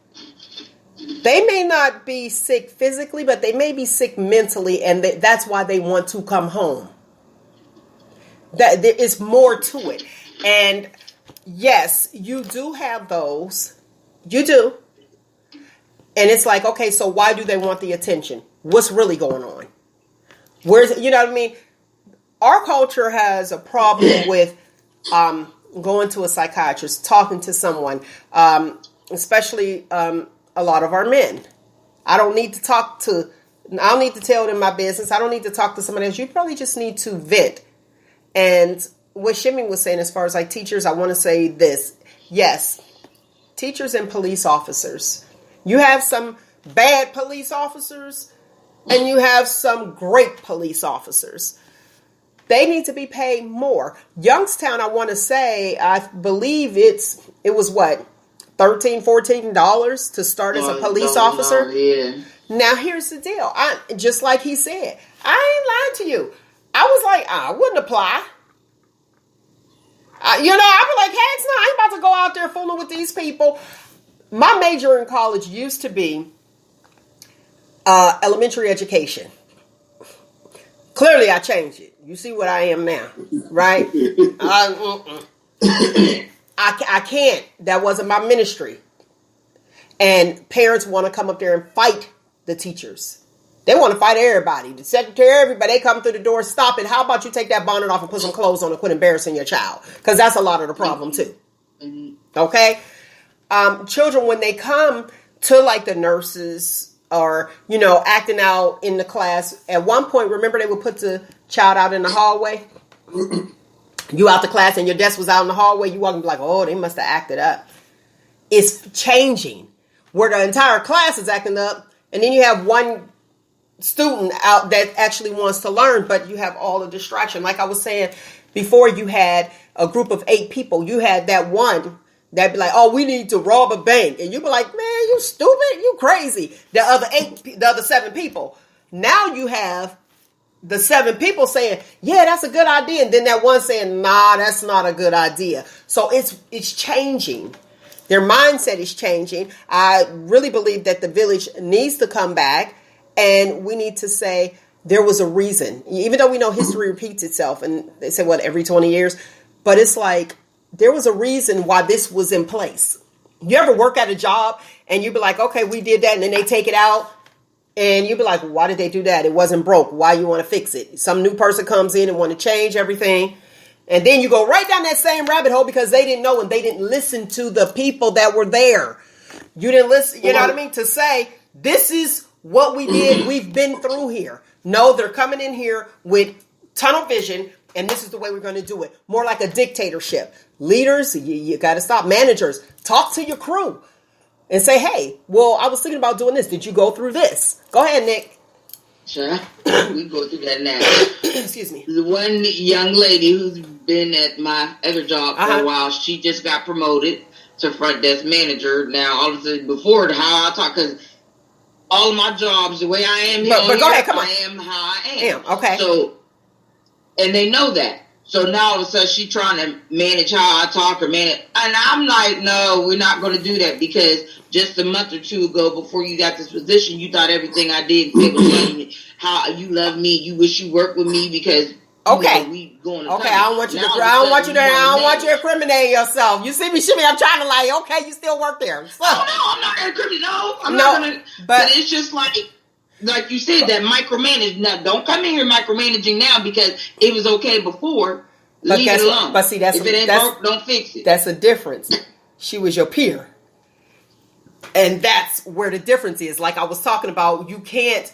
They may not be sick physically, but they may be sick mentally, and that's why they want to come home. That there is more to it. And yes, you do have those. You do. And it's like, okay, so why do they want the attention? What's really going on? You know what I mean? Our culture has a problem with going to a psychiatrist, talking to someone, especially a lot of our men. I don't need to tell them my business. I don't need to talk to somebody else. You probably just need to vent. And what Shimmie was saying as far as like teachers, I want to say this. Yes, teachers and police officers. You have some bad police officers and you have some great police officers. They need to be paid more. Youngstown, I want to say, I believe it was what, $13, $14 to start as a police officer? Yeah. Now, here's the deal. Just like he said, I ain't lying to you. I was like, I wouldn't apply. I'd be like, heck no, I ain't about to go out there fooling with these people. My major in college used to be elementary education. Clearly, I changed it. You see what I am now, right? I I can't. That wasn't my ministry. And parents want to come up there and fight the teachers. They want to fight everybody. The secretary, everybody, they come through the door, stop it. How about you take that bonnet off and put some clothes on and quit embarrassing your child? Because that's a lot of the problem too. Okay? Children, when they come to like the nurses or, acting out in the class, at one point, remember they would put the child out in the hallway? You out the class and your desk was out in the hallway, you walk and be like, oh, they must have acted up. It's changing where the entire class is acting up, and then you have one student out that actually wants to learn, but you have all the distraction. Like I was saying before, you had a group of 8 people. You had that one that'd be like, oh, we need to rob a bank. And you'd be like, man, you stupid, you crazy. The other 7 people. Now you have the 7 people saying, yeah, that's a good idea. And then that one saying, nah, that's not a good idea. So it's changing. Their mindset is changing. I really believe that the village needs to come back, and we need to say there was a reason. Even though we know history repeats itself, and they say, every 20 years? But it's like, there was a reason why this was in place. You ever work at a job, and you be like, okay, we did that, and then they take it out, and you be like, why did they do that? It wasn't broke. Why you want to fix it? Some new person comes in and want to change everything. And then you go right down that same rabbit hole because they didn't know and they didn't listen to the people that were there. You didn't listen, you know what I mean? To say, this is what we did. We've been through here. No, they're coming in here with tunnel vision, and this is the way we're going to do it. More like a dictatorship. Leaders, you got to stop. Managers, talk to your crew and say, hey, well, I was thinking about doing this. Did you go through this? Go ahead, Nick. Sure. We go through that now. Excuse me. The one young lady who's been at my other job for a while, she just got promoted to front desk manager. Now, all of a sudden, before how I talk, because all of my jobs, the way I am here, but go ahead, come on. I am how I am. Okay. So, and they know that. So now all of a sudden she's trying to manage how I talk or manage. And I'm like, no, we're not going to do that, because just a month or 2 ago, before you got this position, you thought everything I did was how you love me. You wish you worked with me because we going to okay. I don't want you to incriminate yourself. You see me, Shimmie? I'm trying to okay, you still work there. So. Oh no, I'm not incriminating. No, I'm not going to. But it's just like you said, that micromanage. Now, don't come in here micromanaging now because it was okay before. Leave it alone. But see, if it ain't broke, don't fix it. That's a difference. She was your peer. And that's where the difference is. Like I was talking about, you can't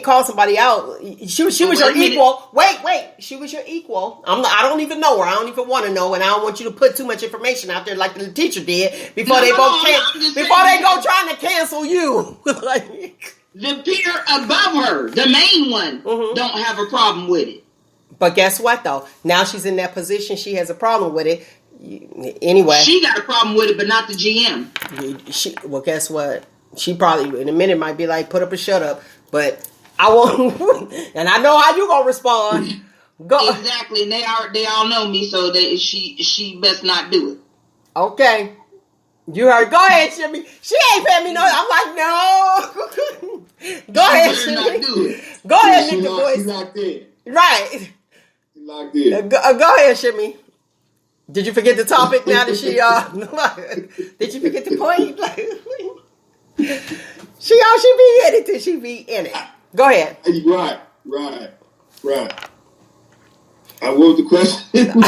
call somebody out. She was your equal. Wait. She was your equal. I don't even know her. I don't even want to know, and I don't want you to put too much information out there like the teacher did before they go trying to cancel you. The peer above her, the main one, don't have a problem with it. But guess what, though? Now she's in that position. She has a problem with it. Anyway. She got a problem with it, but not the GM. Well, guess what? She probably, in a minute, might be like, put up or shut up. But I won't. And I know how you going to respond. Go. Exactly. And they all know me, so she best not do it. Okay. You heard. Go ahead, Shimmie. She ain't paying me no. I'm like, no. Go ahead, Shimmie. Go ahead, Nick the voice. She's locked in. Right. Locked in. Go ahead, Shimmie. Did you forget the topic now that she did you forget the point? She be in it till she be in it. Go ahead. Right. I wrote the question.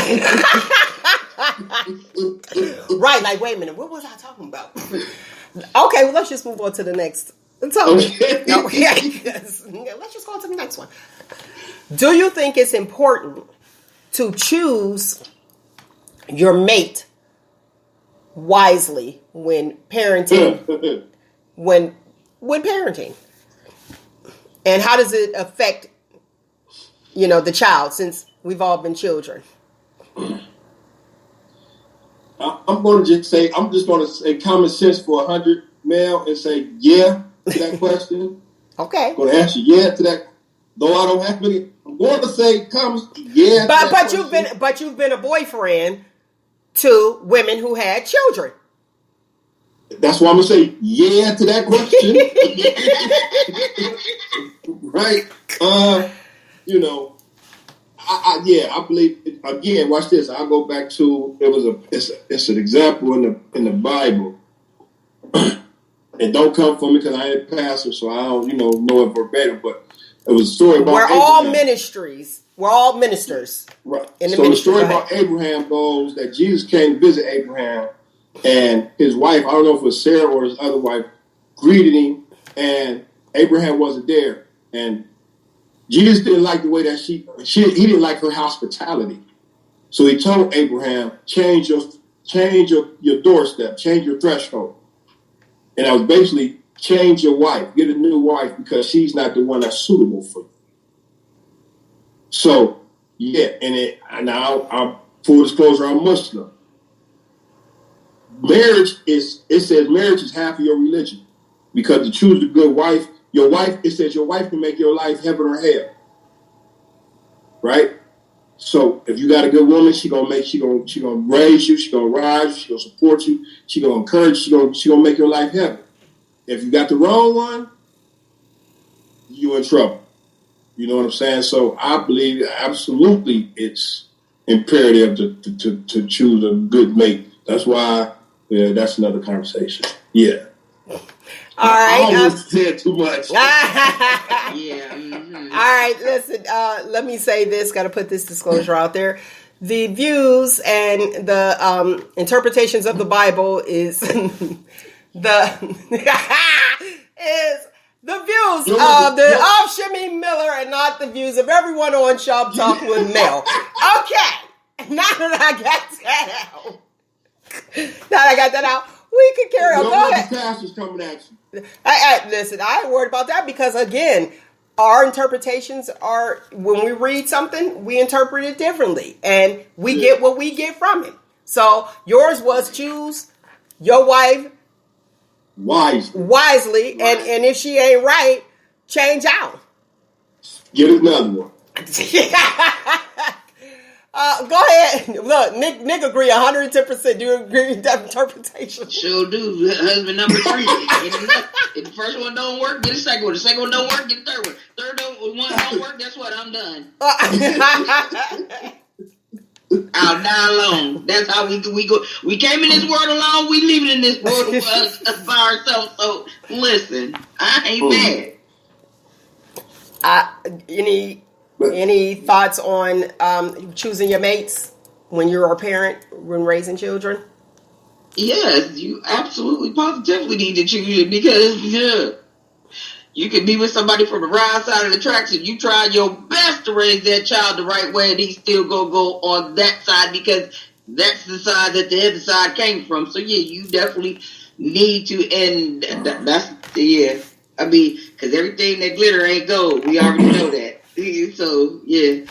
Right, like wait a minute, what was I talking about? Okay, well let's just move on to the next topic. Okay. Let's just go on to the next one. Do you think it's important to choose your mate wisely when parenting? when parenting, and how does it affect the child, since we've all been children? I'm just going to say common sense for 100 male and say yeah to that question. Okay. I'm going to answer yeah to that. Though I don't have any, I'm going to say yeah. But you've been a boyfriend to women who had children. That's why I'm going to say yeah to that question. Right. I believe again. Watch this. I'll go back to it's an example in the Bible. And don't come for me because I ain't a pastor, so I don't know it verbatim. But it was a story about We're Abraham. all ministries. We're all ministers. Right. So the story about Abraham goes that Jesus came to visit Abraham, and his wife, I don't know if it was Sarah or his other wife, greeted him, and Abraham wasn't there. And Jesus didn't like the way that he didn't like her hospitality. So he told Abraham, change your doorstep, change your threshold. And I was basically, change your wife, get a new wife because she's not the one that's suitable for you. So, yeah, and I'm full disclosure, I'm Muslim. It says marriage is half of your religion. Because to choose a good wife, it says your wife can make your life heaven or hell. Right? So if you got a good woman, she gonna raise you, she gonna rise you, she gonna support you, she gonna encourage you, she gonna make your life heaven. If you got the wrong one, you're in trouble. You know what I'm saying? So I believe absolutely it's imperative to choose a good mate. That's why that's another conversation. Yeah. All right. I almost said too much. Yeah. Mm-hmm. All right. Listen, let me say this. Got to put this disclosure out there. The views and the interpretations of the Bible is the views of Shimmie Miller and not the views of everyone on Shop Talk with Mel. Okay. Now that I got that out, we can carry on. Go ahead. Pastors coming at you. Listen, I ain't worried about that because, again, our interpretations are, when we read something, we interpret it differently. And we get what we get from it. So yours was choose your wife wisely. And if she ain't right, change out. Get another one. Go ahead. Look, Nick agree 110%. Do you agree with that interpretation? Sure do. Husband number 3. If the first one don't work, get a second one. The second one don't work, get a third one. One don't work, guess what? I'm done. I'll die alone. That's how we go. We came in this world alone. We leaving in this world by ourselves. So listen, I ain't mad. Any thoughts on choosing your mates when you're a parent, when raising children? Yes, you absolutely positively need to choose it because you could be with somebody from the wrong side of the tracks and you tried your best to raise that child the right way and he's still gonna go on that side because that's the side that the other side came from. So yeah, you definitely need to, and I mean, because everything that glitter ain't gold. We already know that. So yeah,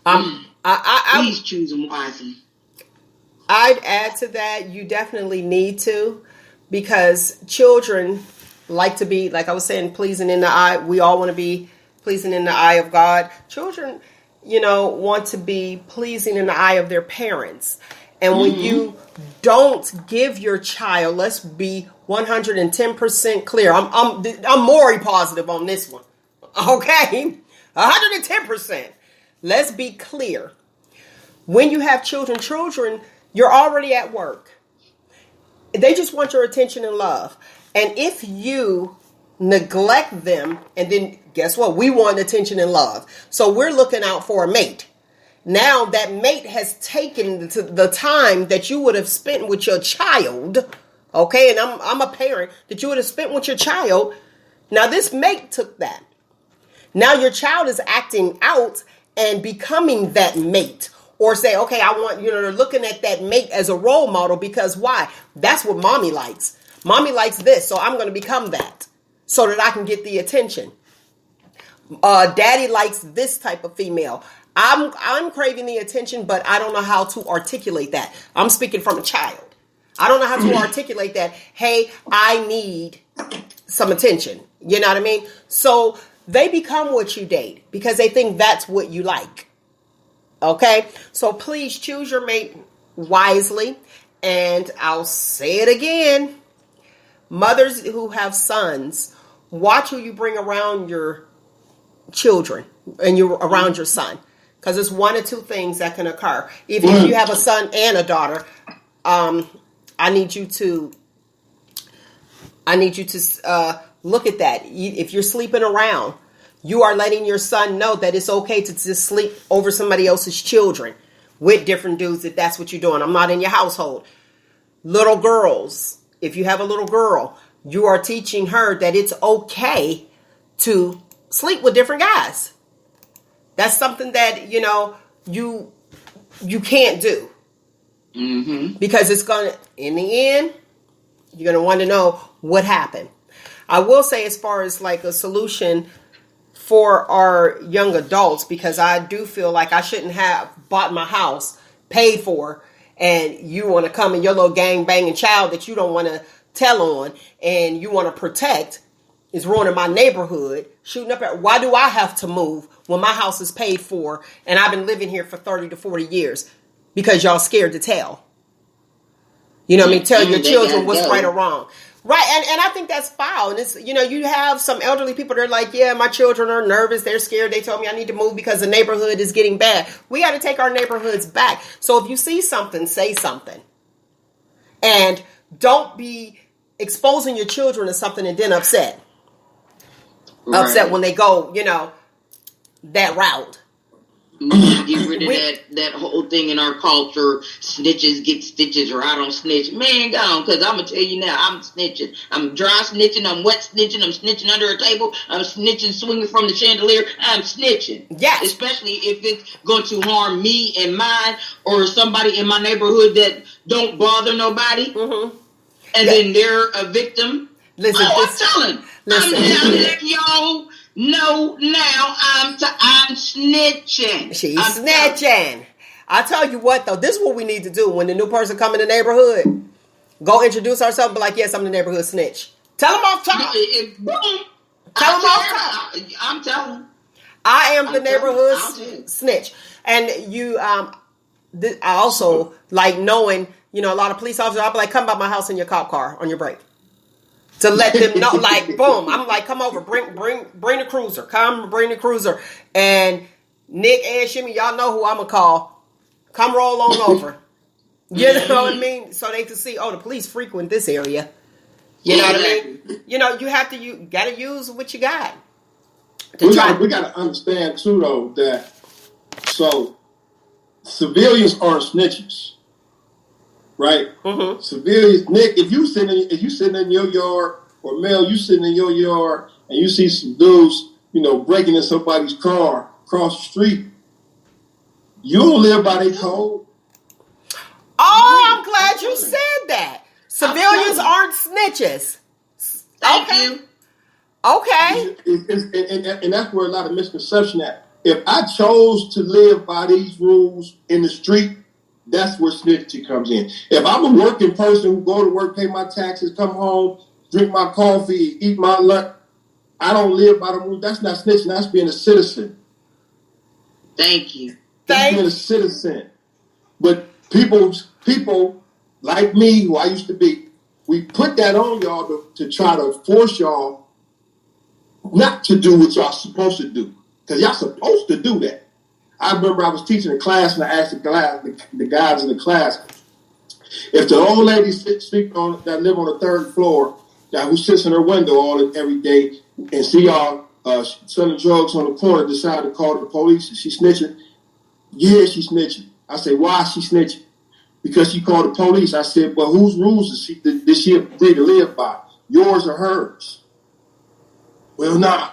please choose them wisely. I'd add to that, you definitely need to, because children like to be, like I was saying, pleasing in the eye. We all want to be pleasing in the eye of God. Children, want to be pleasing in the eye of their parents. And when you don't give your child, let's be 110% clear. I'm more positive on this one. Okay? 110%. Let's be clear. When you have children, you're already at work. They just want your attention and love. And if you neglect them, and then guess what? We want attention and love. So we're looking out for a mate. Now that mate has taken the time that you would have spent with your child. Okay, and I'm a parent, that you would have spent with your child. Now this mate took that. Now your child is acting out and becoming that mate. Or say, okay, I want, they're looking at that mate as a role model because why? That's what mommy likes. Mommy likes this, so I'm going to become that so that I can get the attention. Daddy likes this type of female. I'm craving the attention, but I don't know how to articulate that. I'm speaking from a child. I don't know how to articulate that. Hey, I need some attention. You know what I mean? So they become what you date because they think that's what you like. Okay, so please choose your mate wisely. And I'll say it again. Mothers who have sons, watch who you bring around your children and around your son. because it's one or two things that can occur. Even if you have a son and a daughter, I need you to look at that. If you're sleeping around, you are letting your son know that it's okay to just sleep over somebody else's children with different dudes if that's what you're doing. I'm not in your household. Little girls, if you have a little girl, you are teaching her that it's okay to sleep with different guys. That's something that, you can't do. Mm-hmm. Because it's going to, in the end, you're going to want to know what happened. I will say, as far as like a solution for our young adults, because I do feel like I shouldn't have bought my house, paid for, and you want to come and your little gang banging child that you don't want to tell on and you want to protect is ruining my neighborhood, shooting up at, why do I have to move when my house is paid for and I've been living here for 30 to 40 years? Because y'all scared to tell. You know what I mean? Tell your children what's right or wrong. Right, and I think that's foul. And it's, you have some elderly people that are like, yeah, my children are nervous, they're scared, they told me I need to move because the neighborhood is getting bad. We got to take our neighborhoods back. So if you see something, say something. And don't be exposing your children to something and then upset. Right. Upset when they go, that route. Get rid of that whole thing in our culture. Snitches get stitches, or I don't snitch. Man, go on, because I'm going to tell you now, I'm snitching. I'm dry snitching, I'm wet snitching, I'm snitching under a table, I'm snitching swinging from the chandelier. I'm snitching. Yes. Especially if it's going to harm me and mine, or somebody in my neighborhood that don't bother nobody. Mm-hmm. And then they're a victim. Listen, I'm telling. I'm letting y'all know now I'm snitching. She's snitching. I tell you what, though, this is what we need to do when the new person come in the neighborhood. Go introduce ourselves and be like, yes, I'm the neighborhood snitch. Tell them off top. Tell them off top. I'm telling. I am the neighborhood snitch. And you, I also like knowing, a lot of police officers, I'll be like, come by my house in your cop car on your break. To let them know, like, boom. I'm like, come over, bring the cruiser. Come, bring the cruiser. And Nick and Shimmie, y'all know who I'm going to call. Come roll on over. You know what I mean? So they can see, the police frequent this area. You know what I mean? You got to use what you got. We got to understand, too, though, that civilians aren't snitches. Right? Mm-hmm. Civilians, Nick, if you sitting in your yard, or Mel, you sitting in your yard, and you see some dudes, breaking in somebody's car across the street, you don't live by their code. Oh, I'm glad you said that. Civilians aren't snitches. Thank you. Okay. And that's where a lot of misconception at. If I chose to live by these rules in the street, that's where snitching comes in. If I'm a working person who go to work, pay my taxes, come home, drink my coffee, eat my lunch, I don't live by the rules. That's not snitching. That's being a citizen. Thank you. That's being a citizen. But people like me, who I used to be, we put that on y'all to try to force y'all not to do what y'all supposed to do. Because y'all supposed to do that. I remember I was teaching a class and I asked the guys in the class, if the old lady that live on the third floor, who sits in her window every day and see y'all selling drugs on the corner, decide to call the police, is she snitching? Yeah, she's snitching. I say, why is she snitching? Because she called the police. I said, well, whose rules did she agree to live by? Yours or hers? Well, nah.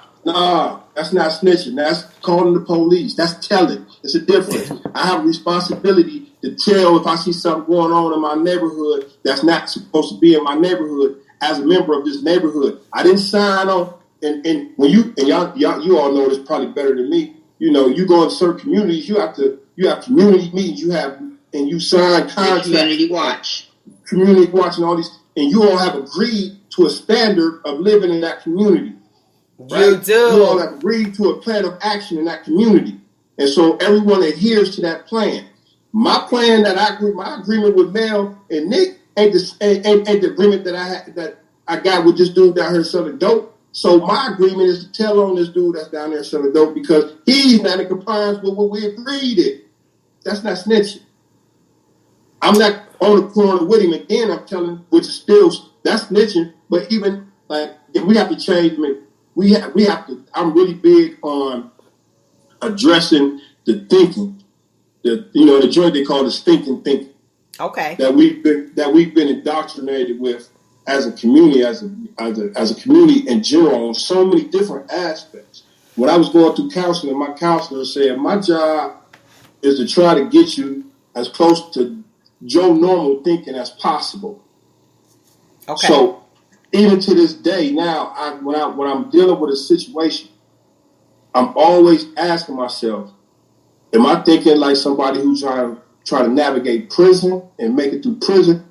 That's not snitching. That's calling the police. That's telling. It's a difference. I have a responsibility to tell if I see something going on in my neighborhood that's not supposed to be in my neighborhood as a member of this neighborhood. I didn't sign on. And when you all know this probably better than me. You go in certain communities, you have community meetings, and you sign contracts. Community watch and all these, and you all have agreed to a standard of living in that community. Right? You do. You all have agreed to a plan of action in that community. And so everyone adheres to that plan. My plan my agreement with Mel and Nick ain't the agreement that I got with this dude down here selling dope. So my agreement is to tell on this dude that's down there selling dope because he's not in compliance with what we agreed it. That's not snitching. I'm not on the corner with him again. I'm telling, which is still that's snitching. But even like if we have to change, we have to. I'm really big on addressing the thinking. The joint they call the stinking thinking. Okay. That we've been indoctrinated with as a community, as a community in general, on so many different aspects. When I was going through counseling, my counselor said, my job is to try to get you as close to Joe normal thinking as possible. Okay. So even to this day now, when I'm dealing with a situation, I'm always asking myself, am I thinking like somebody who's trying to navigate prison and make it through prison?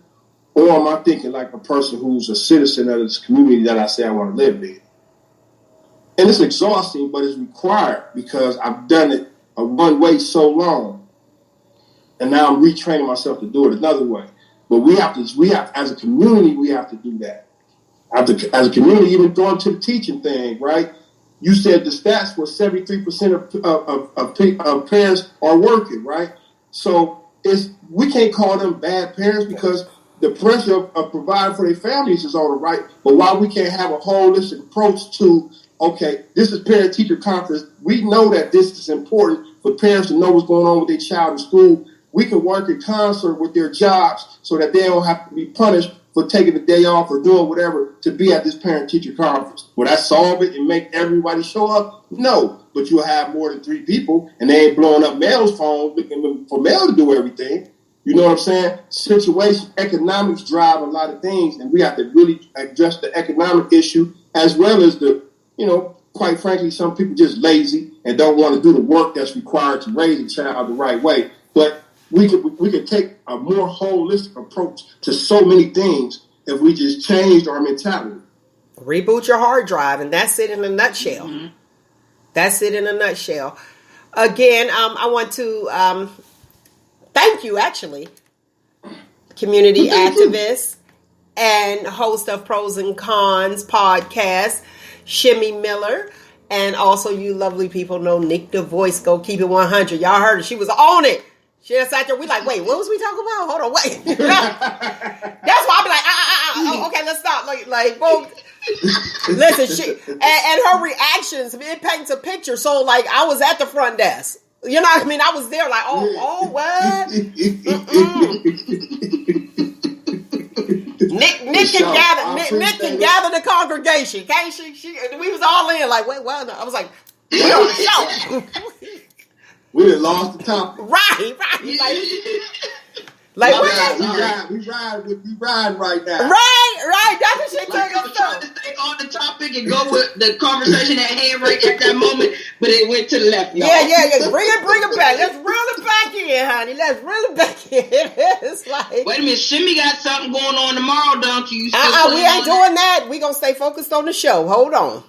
Or am I thinking like a person who's a citizen of this community that I say I want to live in? And it's exhausting, but it's required because I've done it one way so long. And now I'm retraining myself to do it another way. But we have as a community, we have to do that. As a community, even going to the teaching thing, right? You said the stats were 73% of parents are working, right? So we can't call them bad parents because the pressure of providing for their families is all right. But while we can't have a holistic approach to, okay, this is parent-teacher conference, we know that this is important for parents to know what's going on with their child in school. We can work in concert with their jobs so that they don't have to be punished for taking the day off or doing whatever to be at this parent-teacher conference. Will that solve it and make everybody show up? No, but you'll have more than 3 people, and they ain't blowing up Mel's phone looking for Mel to do everything. You know what I'm saying? Situation, economics drive a lot of things, and we have to really address the economic issue as well as quite frankly, some people just lazy and don't want to do the work that's required to raise a child the right way. But we could take a more holistic approach to so many things if we just changed our mentality. Reboot your hard drive, and that's it in a nutshell. Mm-hmm. That's it in a nutshell. Again, I want to thank you, actually, community activist and host of Pros and Cons podcast, Shimmie Miller. And also you lovely people know Nick the Voice, Go Keep It 100. Y'all heard her. She was on it. She just sat there. We like, wait, what was we talking about? Hold on, wait. That's why I be like, okay, let's stop. Like, well, listen, and her reactions, it paints a picture. So, like, I was at the front desk. You know what I mean? I was there like, what? Nick can gather the congregation. Okay? We was all in like, wait, well, I was like, we're on the show. We done lost the topic. Right. We riding right now. Right. That's what she took us trying to stay on the topic and go with the conversation at hand right at that moment, but it went to the left, y'all. Yeah. Bring it back. Let's reel it back in, honey. Let's reel it back in. It's like, wait a minute, Shimmie got something going on tomorrow, don't you? We ain't doing that. We gonna stay focused on the show. Hold on.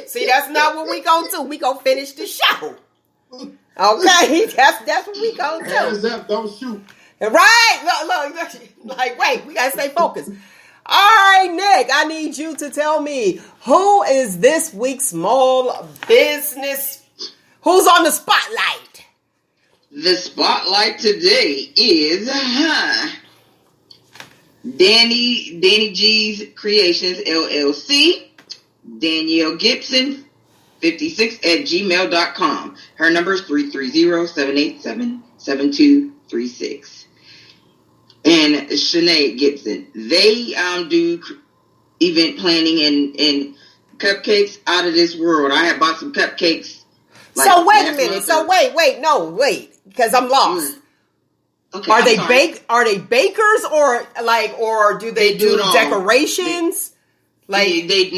See, that's not what we gonna do. We gonna finish the show. Okay, that's what we gonna do. Hands up, don't shoot. Right, look, like, wait, we gotta stay focused. All right, Nick, I need you to tell me, who is this week's small business? Who's on the spotlight? The spotlight today is Danny G's Creations LLC, Danielle Gibson, 56@gmail.com. Her number is 330-787-7236. And Sinead Gibson. They do event planning and cupcakes out of this world. I have bought some cupcakes. So wait a minute. So wait, because I'm lost. Okay, are they bakers or do they do decorations? They bake.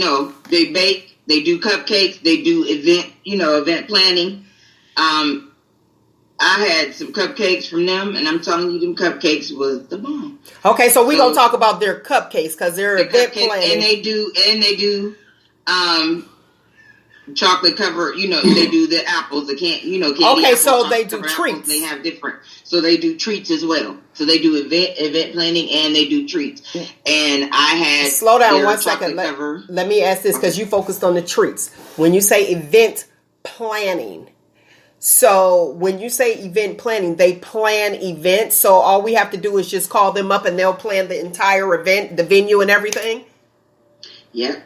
They do cupcakes. They do event planning. I had some cupcakes from them, and I'm telling you, them cupcakes was the bomb. Okay, so we're gonna talk about their cupcakes because they're event planning, and they do chocolate cover, they do the apples, the candy Okay, apples, so they do apples, treats. they have different, so they do treats as well. So they do event planning and they do treats. And I had slow down 1 second. Let me ask this because you focused on the treats. When you say event planning, so when you say event planning, they plan events. So all we have to do is just call them up and they'll plan the entire event, the venue and everything. Yep.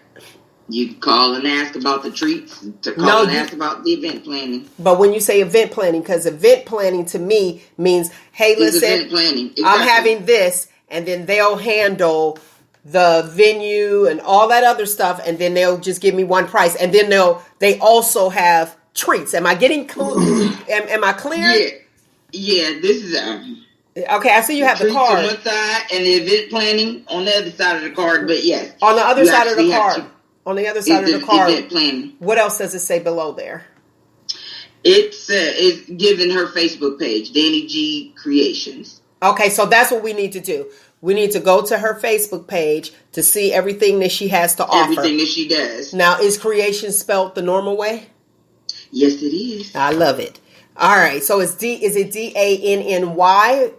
You call and ask about the treats, ask about the event planning. But when you say event planning, because event planning to me means, hey, listen, event planning. Exactly. I'm having this, and then they'll handle the venue and all that other stuff, and then they'll just give me one price, and then they also have treats. Am I getting am I clear? Yeah. This is okay. I see you have the card on one side and the event planning on the other side of the card. But yes, on the other side of the card. On the other side of the card, event planning. What else does it say below there? It's given her Facebook page, Danny G Creations. Okay, so that's what we need to do. We need to go to her Facebook page to see everything that she has to offer. Everything that she does. Now, is creation spelled the normal way? Yes, it is. I love it. All right, so is it DANNY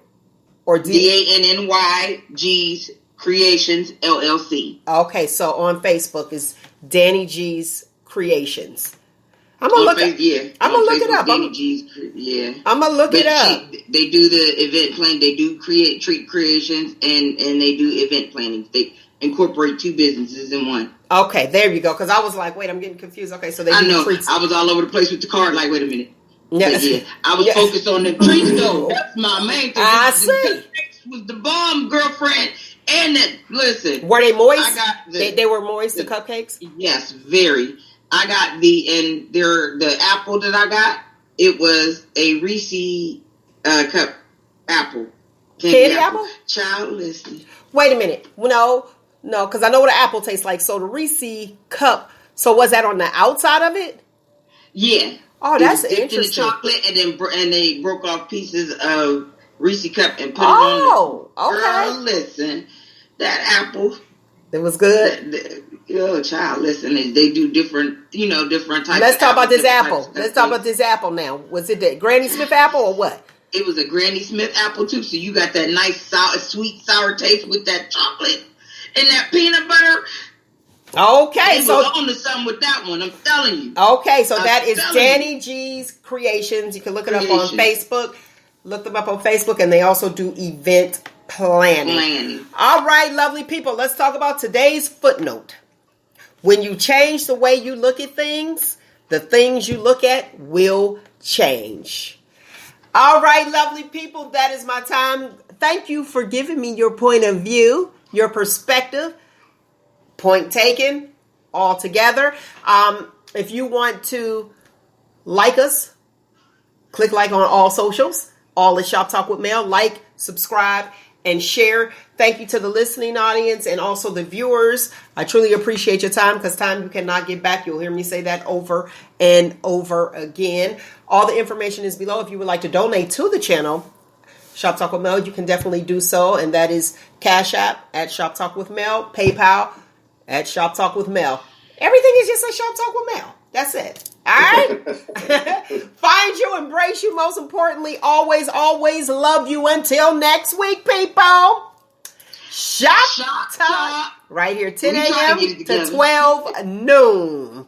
or DANNY G's Creations LLC. Okay, so on Facebook is Danny G's Creations. I'm gonna look it up. Danny G's, yeah. I'm gonna look it up. They do the event planning. They do treat creations, and they do event planning. They incorporate two businesses in one. Okay, there you go. Because I was like, wait, I'm getting confused. Okay, so they do treats. I was all over the place with the card. Like, wait a minute. Yes. Yeah, I was focused on the treats though. That's my main thing. I see. Was the bomb, girlfriend. And listen, were they moist? They were moist. The cupcakes. Yes, very. I got the apple that I got. It was a Reese cup apple, candy apple. Child, listen. Wait a minute. No, because I know what an apple tastes like. So the Reese cup. So was that on the outside of it? Yeah. Oh, that's interesting. In the chocolate, and they broke off pieces of Reese cup and put it on. Okay. Girl, listen, that apple. It was good. Child, listen. They do different types. Let's talk about this apple. Let's talk about this apple now. Was it the Granny Smith apple or what? It was a Granny Smith apple too. So you got that nice sweet sour taste with that chocolate and that peanut butter. Okay, so on to something with that one. I'm telling you. Okay, so that is Danny G's Creations. You can look it up on Facebook. Look them up on Facebook, and they also do event planning. All right, lovely people. Let's talk about today's footnote. When you change the way you look at things, the things you look at will change. All right, lovely people. That is my time. Thank you for giving me your point of view, your perspective. Point taken. All together. If you want to like us, click like on all socials. All is Shop Talk with Mel. Like, subscribe, and share. Thank you to the listening audience and also the viewers. I truly appreciate your time because time you cannot get back. You'll hear me say that over and over again. All the information is below. If you would like to donate to the channel, Shop Talk with Mel, you can definitely do so. And that is Cash App at Shop Talk with Mel, PayPal at Shop Talk with Mel. Everything is just a Shop Talk with Mel. That's it. All right? Find you, embrace you, most importantly, always, always love you. Until next week, people. Shop Talk. Right here, 10 a.m. to 12 noon.